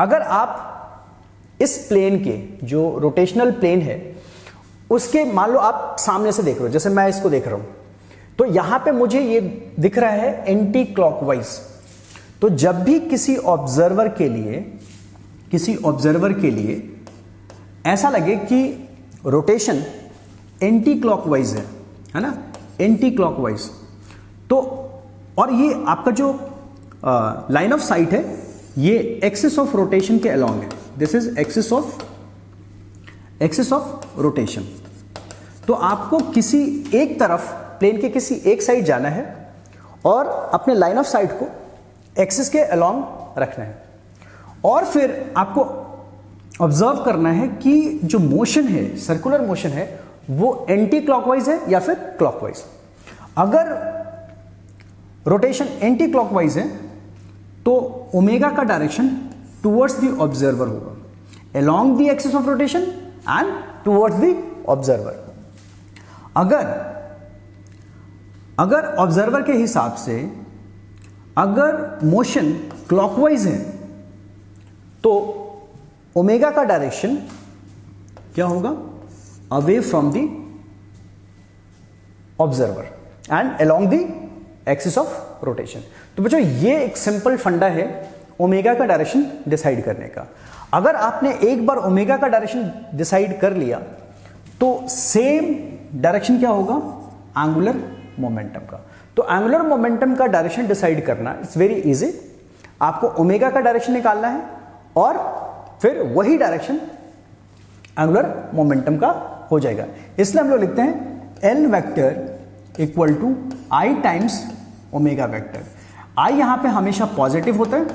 A: अगर आप इस प्लेन के जो रोटेशनल प्लेन है उसके मान लो आप सामने से देख रहे हो, जैसे मैं इसको देख रहा हूं, तो यहां पे मुझे ये दिख रहा है एंटी क्लॉकवाइज। तो जब भी किसी ऑब्जर्वर के लिए ऐसा लगे कि रोटेशन एंटी क्लॉकवाइज है ना, एंटी क्लॉकवाइज, तो और ये आपका जो लाइन ऑफ साइट है ये एक्सिस ऑफ रोटेशन के अलोंग है, this is axis of rotation. तो आपको किसी एक तरफ प्लेन के किसी एक साइड जाना है और अपने लाइन ऑफ साइट को एक्सिस के अलोंग रखना है, और फिर आपको ऑब्जर्व करना है कि जो मोशन है, सर्कुलर मोशन है, वो एंटी क्लॉकवाइज है या फिर क्लॉकवाइज। अगर रोटेशन एंटी क्लॉकवाइज है तो ओमेगा का डायरेक्शन टुवर्ड्स द ऑब्जर्वर होगा, along the axis of rotation and towards the observer. अगर ऑब्जर्वर के हिसाब से अगर मोशन क्लॉकवाइज है, तो ओमेगा का डायरेक्शन क्या होगा? Away from the observer and along the axis of rotation. तो बच्चों ये एक सिंपल फंडा है ओमेगा का डायरेक्शन डिसाइड करने का। अगर आपने एक बार ओमेगा का डायरेक्शन डिसाइड कर लिया, तो सेम डायरेक्शन क्या होगा? एंगुलर मोमेंटम का। तो एंगुलर मोमेंटम का डायरेक्शन डिसाइड करना इट्स वेरी इजी। आपको ओमेगा का डायरेक्शन निकालना है और फिर वही डायरेक्शन एंगुलर मोमेंटम का हो जाएगा। इसलिए हम लोग लिखते हैं L vector equal to I times omega vector. I यहां पे हमेशा पॉजिटिव होता है,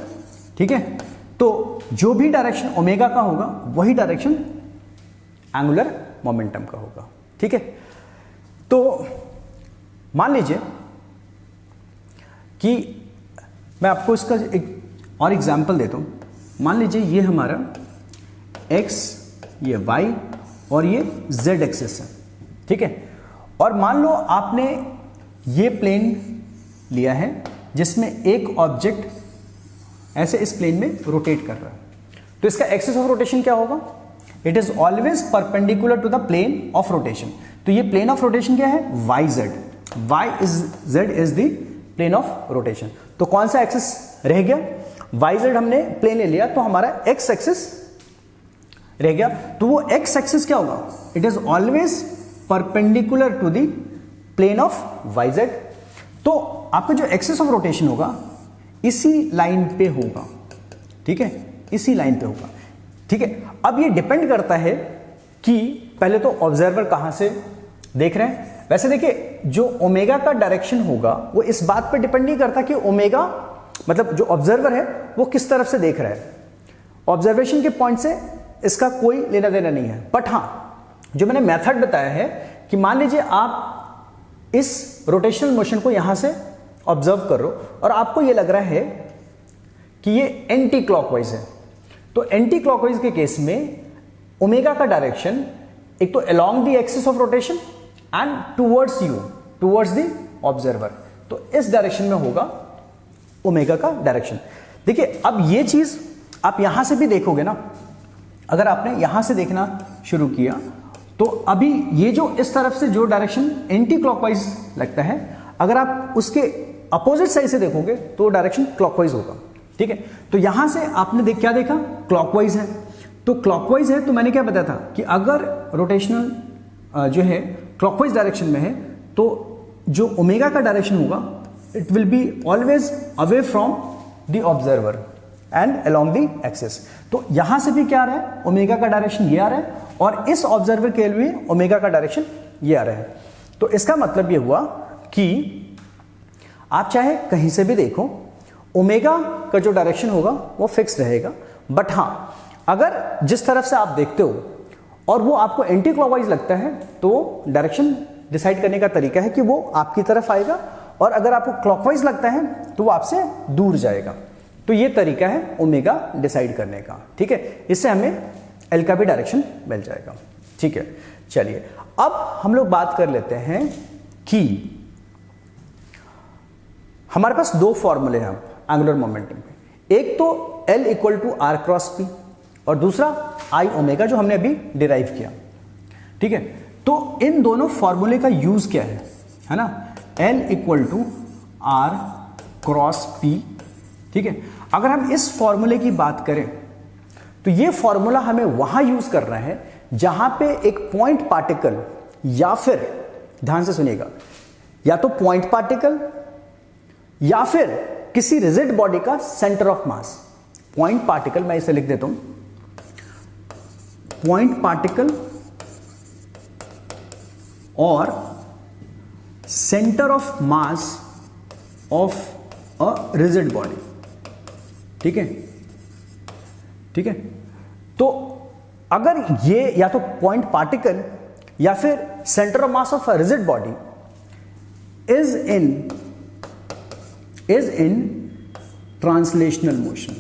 A: ठीक है। तो जो भी डायरेक्शन ओमेगा का होगा वही डायरेक्शन एंगुलर मोमेंटम का होगा, ठीक है। तो मान लीजिए कि मैं आपको इसका एक और एग्जांपल देता हूं। मान लीजिए ये हमारा x, ये y और ये z एक्सिस है, ठीक है। और मान लो आपने ये प्लेन लिया है जिसमें एक ऑब्जेक्ट ऐसे इस प्लेन में रोटेट कर रहा है, तो इसका एक्सिस ऑफ रोटेशन क्या होगा? It is always perpendicular to the plane of rotation. तो ये प्लेन ऑफ रोटेशन क्या है? YZ। Z is the plane of rotation. तो कौन सा एक्सिस रह गया? YZ हमने प्लेन ले लिया, तो हमारा x एक्सिस रह गया। तो वो x एक्सिस क्या होगा? It is always perpendicular to the plane of YZ। तो आपका जो एक्सिस ऑफ रोटेशन होगा इसी लाइन पे होगा, ठीक है, इसी लाइन पे होगा, ठीक है। अब ये डिपेंड करता है कि पहले तो ऑब्जर्वर कहां से देख रहे हैं। वैसे देखिए जो ओमेगा का डायरेक्शन होगा वो इस बात पे डिपेंड नहीं करता कि ओमेगा मतलब जो ऑब्जर्वर है वो किस तरफ से देख रहा है। ऑब्जर्वेशन के पॉइंट से इसका कोई लेना देना नहीं है। बट हाँ, जो मैंने मेथड बताया है कि मान लीजिए आप इस रोटेशनल मोशन को यहां से ऑब्जर्व कर रहे हो और आपको यह लग रहा है कि ये एंटी क्लॉकवाइज है, तो एंटी क्लॉकवाइज के केस में ओमेगा का डायरेक्शन एक तो along the axis of rotation and towards you, towards the observer. तो इस डायरेक्शन में होगा ओमेगा का डायरेक्शन। देखिए अब ये चीज आप यहां से भी देखोगे ना, अगर आपने यहां से देखना शुरू किया तो अभी ये जो इस तरफ से जो डायरेक्शन एंटी क्लॉकवाइज लगता है, अगर आप उसके अपोजिट साइड से देखोगे तो डायरेक्शन क्लॉकवाइज होगा। ठीक है, तो यहां से आपने क्या देखा, क्लॉकवाइज है, तो क्लॉकवाइज है तो मैंने क्या बताया था कि अगर रोटेशनल जो है क्लॉकवाइज डायरेक्शन में है तो जो ओमेगा का डायरेक्शन होगा it will be always away from the observer and along the axis. तो यहां से भी क्या आ रहा है, ओमेगा का डायरेक्शन ये आ रहा है और इस ऑब्जर्वर के लिए ओमेगा का डायरेक्शन ये आ रहा है। तो इसका मतलब ये हुआ कि आप चाहे कहीं से भी देखो ओमेगा का जो डायरेक्शन होगा वो फिक्स रहेगा, बट हां अगर जिस तरफ से आप देखते हो और वो आपको एंटी क्लॉकवाइज लगता है तो डायरेक्शन डिसाइड करने का तरीका है कि वो आपकी तरफ आएगा, और अगर आपको क्लॉकवाइज लगता है तो वो आपसे दूर जाएगा। तो ये तरीका है ओमेगा डिसाइड करने का। ठीक है, इससे हमें एल का भी डायरेक्शन मिल जाएगा। ठीक है, चलिए अब हम लोग बात कर लेते हैं कि हमारे पास दो फॉर्मूले हैं एंगुलर मोमेंटम के, एक तो L equal to R cross P और दूसरा आई ओमेगा जो हमने अभी डिराइव किया। ठीक है, तो इन दोनों फॉर्मूले का यूज क्या है ना, L equal to R cross P. ठीक है, अगर हम इस फॉर्मूले की बात करें तो ये फॉर्मूला हमें वहां यूज करना है जहां पे एक पॉइंट पार्टिकल या फिर, ध्यान से सुनिएगा, या तो पॉइंट पार्टिकल या फिर किसी रिजिड बॉडी का centre of mass. Point particle, मैं इसे लिख देता हूं, पॉइंट पार्टिकल और centre of mass of a rigid body. ठीक है, ठीक है, तो अगर ये या तो पॉइंट पार्टिकल या फिर centre of mass of a rigid body is in translational motion,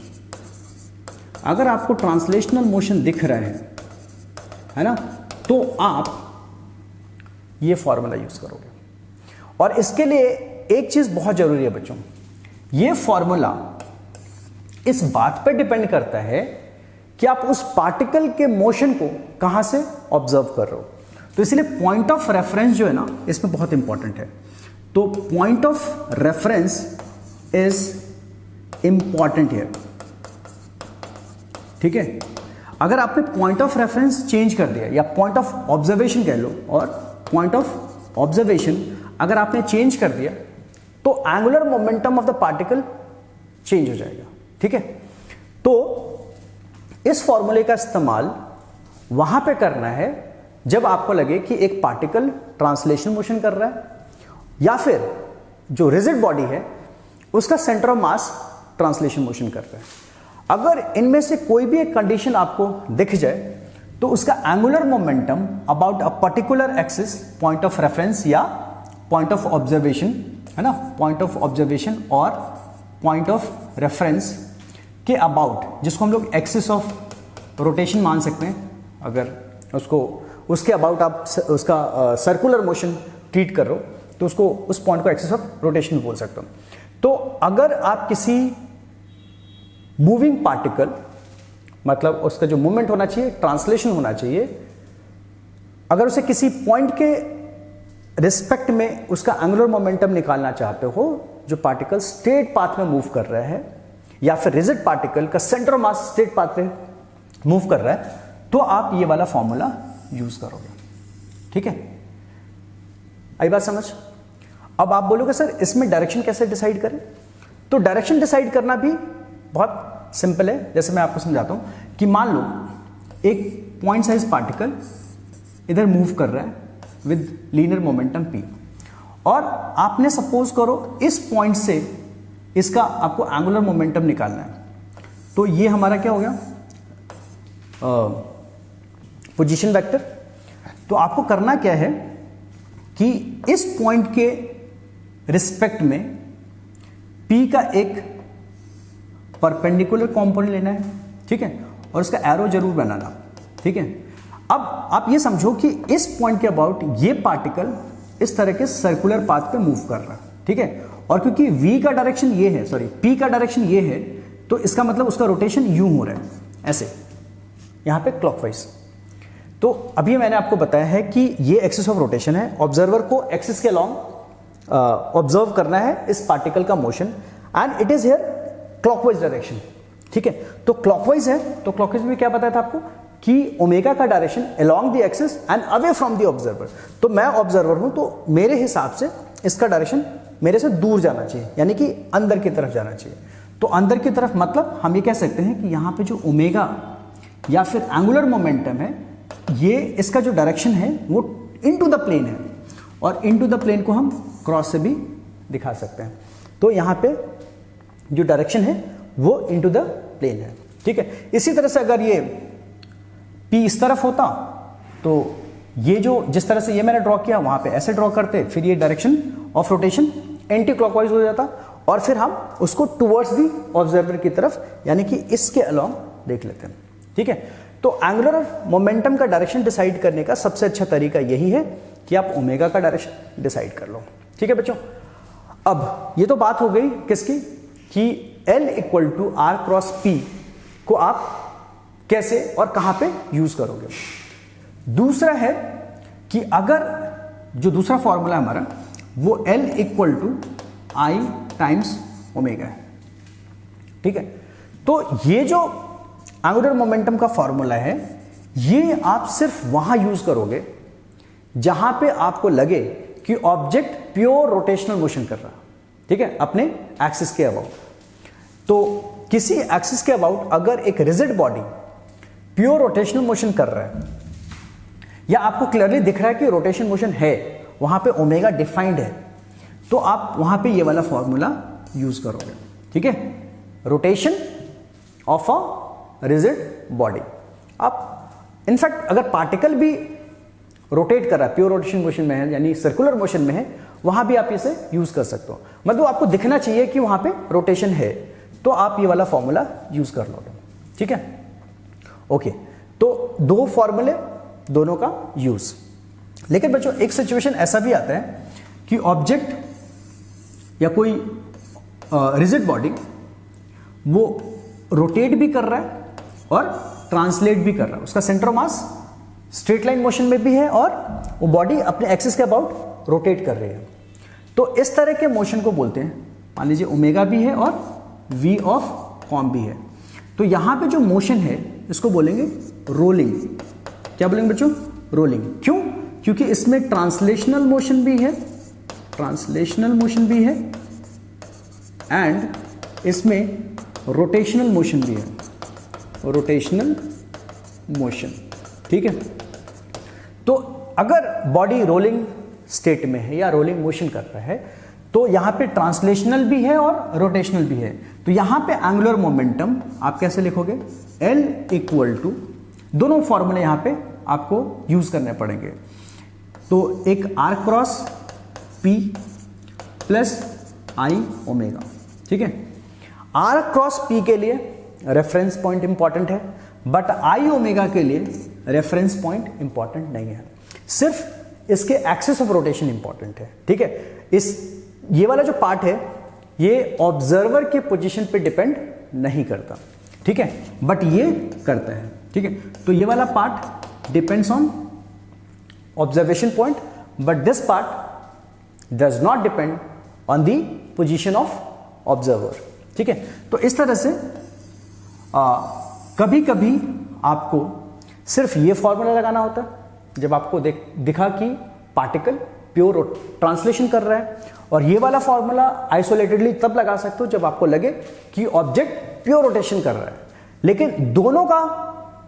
A: अगर आपको ट्रांसलेशनल मोशन दिख रहा है ना, तो आप ये फॉर्मूला यूज करोगे। और इसके लिए एक चीज बहुत जरूरी है बच्चों, ये फॉर्मूला इस बात पर डिपेंड करता है कि आप उस पार्टिकल के मोशन को कहां से ऑब्जर्व कर रहे हो। तो इसलिए पॉइंट ऑफ रेफरेंस जो है ना इसमें बहुत इंपॉर्टेंट है। तो point of reference is important here. ठीक है, अगर आपने पॉइंट ऑफ रेफरेंस चेंज कर दिया या पॉइंट ऑफ ऑब्जर्वेशन कह लो, और पॉइंट ऑफ ऑब्जर्वेशन अगर आपने चेंज कर दिया तो angular momentum of the particle change हो जाएगा। ठीक है, तो इस फॉर्मूले का इस्तेमाल वहां पे करना है जब आपको लगे कि एक पार्टिकल ट्रांसलेशन मोशन कर रहा है या फिर जो रिजिड बॉडी है उसका centre of mass translation motion कर रहा है। अगर इनमें से कोई भी एक कंडीशन आपको दिख जाए तो उसका angular momentum about a particular axis, point of reference या पॉइंट ऑफ ऑब्जर्वेशन, है ना, पॉइंट ऑफ ऑब्जर्वेशन और पॉइंट ऑफ रेफरेंस के अबाउट, जिसको हम लोग एक्सिस ऑफ रोटेशन मान सकते हैं, अगर उसके अबाउट आप उसका सर्कुलर मोशन ट्रीट कर रहे हो तो उसको उस पॉइंट को एक्सिस ऑफ रोटेशन बोल सकते हो। तो अगर आप किसी मूविंग पार्टिकल, मतलब उसका जो मूवमेंट होना चाहिए, ट्रांसलेशन होना चाहिए, अगर उसे किसी पॉइंट के रिस्पेक्ट में उसका एंगुलर मोमेंटम निकालना चाहते हो जो पार्टिकल स्ट्रेट पाथ में मूव कर रहा है, या फिर रिजिड पार्टिकल का centre of mass straight path पे मूव कर रहा है, तो आप ये वाला फॉर्मूला यूज करोगे। ठीक है, आई बात समझ? अब आप बोलोगे सर इसमें डायरेक्शन कैसे डिसाइड करें? तो डायरेक्शन डिसाइड करना भी बहुत सिंपल है। जैसे मैं आपको समझाता हूं कि मान लो एक पॉइंट साइज पार्टिकल इधर मूव कर रहा है विद लीनियर मोमेंटम p, और आपने सपोज करो इस पॉइंट से इसका आपको एंगुलर मोमेंटम निकालना है। तो ये हमारा क्या हो गया, पोजीशन वेक्टर। तो आपको करना क्या है कि इस पॉइंट के रिस्पेक्ट में p का एक परपेंडिकुलर कंपोनेंट लेना है, ठीक है, और उसका एरो जरूर बनाना। ठीक है, अब आप ये समझो कि इस पॉइंट के अबाउट ये पार्टिकल इस तरह के सर्कुलर पाथ पे मूव कर रहा है। ठीक है, और क्योंकि v का डायरेक्शन ये है, सॉरी p का डायरेक्शन ये है, तो इसका मतलब उसका रोटेशन यूं हो रहा है, ऐसे यहां पे क्लॉकवाइज। तो अभी मैंने आपको बताया है कि ये एक्सिस ऑफ रोटेशन है, ऑब्जर्वर को एक्सिस के अलॉन्ग ऑब्जर्व करना है इस पार्टिकल का motion, and it is here clockwise direction. ठीक है, तो क्लॉकवाइज है, तो क्लॉकवाइज में क्या बताया था आपको कि ओमेगा का direction along the axis and away from the observer. तो मैं ऑब्जर्वर हूं, तो मेरे हिसाब से इसका डायरेक्शन मेरे से दूर जाना चाहिए, यानी कि अंदर की तरफ जाना चाहिए। तो अंदर की तरफ मतलब हम ये कह सकते हैं कि यहां पे जो ओमेगा या फिर एंगुलर मोमेंटम है, ये इसका जो डायरेक्शन है वो इनटू द प्लेन है, और इनटू द प्लेन को हम क्रॉस से भी दिखा सकते हैं। तो यहां पे जो डायरेक्शन है वो इनटू द प्लेन है। ठीक है, इसी तरह से अगर ये P इस तरफ होता तो ये जो जिस तरह से ये मैंने ड्रॉ किया वहां पे ऐसे ड्रॉ करते, फिर ये direction of rotation anti clockwise हो जाता, और फिर हम उसको टुवर्ड्स दी ऑब्जर्वर की तरफ, यानी कि इसके अलोंग देख लेते हैं। ठीक है, तो एंगुलर मोमेंटम का डायरेक्शन डिसाइड करने का सबसे अच्छा तरीका यही है कि आप ओमेगा का डायरेक्शन डिसाइड कर लो। ठीक है बच्चों, अब ये तो बात हो गई किसकी, कि L equal to R cross P को आप कैसे और कहां पे यूज करोगे। दूसरा है कि अगर जो दूसरा फॉर्मूला है हमारा वो L equal to I times omega है। ठीक है, तो ये जो एंगुलर मोमेंटम का फॉर्मूला है ये आप सिर्फ वहां यूज करोगे जहां पे आपको लगे कि ऑब्जेक्ट प्योर रोटेशनल मोशन कर रहा। ठीक है, अपने एक्सिस के अबाउट। तो किसी एक्सिस के अबाउट अगर एक rigid body pure rotational motion कर रहा है, या आपको क्लियरली दिख रहा है कि रोटेशन मोशन है, वहां पे ओमेगा डिफाइंड है, तो आप वहां पे ये वाला फॉर्मूला यूज करोगे। ठीक है, rotation of a rigid body. आप इनफैक्ट अगर पार्टिकल भी रोटेट कर रहा है, प्योर रोटेशन मोशन में है, यानी सर्कुलर मोशन में है, वहां भी आप इसे यूज कर सकते हो। मतलब आपको दिखना चाहिए कि वहां पे रोटेशन है, तो आप ये वाला फॉर्मूला यूज कर लोगे। ठीक है, ओके, तो दो फॉर्मूले, दोनों का यूज। लेकिन बच्चों एक सिचुएशन ऐसा भी आता है कि ऑब्जेक्ट या कोई रिजिड बॉडी वो रोटेट भी कर रहा है और ट्रांसलेट भी कर रहा है, उसका centre of mass straight line motion में भी है और वो बॉडी अपने एक्सिस के अबाउट रोटेट कर रही है। तो इस तरह के मोशन को बोलते हैं, मान लीजिए ओमेगा भी है और v ऑफ कॉम भी है। तो यहां पे जो मोशन है इसको बोलेंगे रोलिंग। क्या बोलेंगे बच्चों? रोलिंग। क्यों? क्योंकि इसमें ट्रांसलेशनल मोशन भी है, ट्रांसलेशनल मोशन भी है, एंड इसमें रोटेशनल मोशन भी है, रोटेशनल मोशन। ठीक है, तो अगर बॉडी रोलिंग स्टेट में है या रोलिंग मोशन कर रहा है तो यहां पे ट्रांसलेशनल भी है और रोटेशनल भी है। तो यहां पे एंगुलर मोमेंटम आप कैसे लिखोगे? L इक्वल टू, दोनों फॉर्मूले यहां पे आपको यूज करने पड़ेंगे। तो एक R क्रॉस P प्लस आई ओमेगा। ठीक है, R क्रॉस P के लिए रेफरेंस पॉइंट इंपॉर्टेंट है, बट आई ओमेगा के लिए रेफरेंस पॉइंट इंपॉर्टेंट नहीं है, सिर्फ इसके एक्सिस ऑफ रोटेशन इंपॉर्टेंट है। ठीक है, ये वाला जो पार्ट है ये ऑब्जर्वर के पोजीशन पे डिपेंड नहीं करता। ठीक है, बट ये करता है। ठीक है, तो ये वाला part depends on observation point, but this part does not depend on the position of observer. ठीक है, तो इस तरह से कभी कभी आपको सिर्फ ये फॉर्मूला लगाना होता है जब आपको दिखा कि पार्टिकल प्योर ट्रांसलेशन कर रहा है, और ये वाला फॉर्मूला आइसोलेटेडली तब लगा सकते हो जब आपको लगे कि ऑब्जेक्ट प्योर रोटेशन कर रहा है। लेकिन दोनों का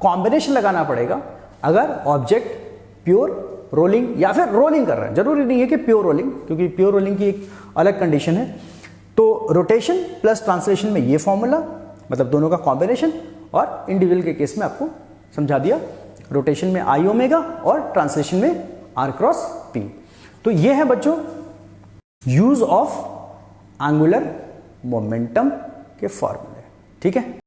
A: कॉम्बिनेशन लगाना पड़ेगा अगर ऑब्जेक्ट प्योर रोलिंग या फिर रोलिंग कर रहा है। जरूरी नहीं है कि प्योर रोलिंग, क्योंकि प्योर रोलिंग की एक अलग कंडीशन है। तो रोटेशन प्लस ट्रांसलेशन में ये फॉर्मूला, मतलब दोनों का कॉम्बिनेशन, और इंडिविजुअल के केस में आपको समझा दिया, रोटेशन में आई ओमेगा और ट्रांसलेशन में आर क्रॉस पी। तो ये है बच्चों यूज ऑफ एंगुलर मोमेंटम के फॉर्मूले। ठीक है।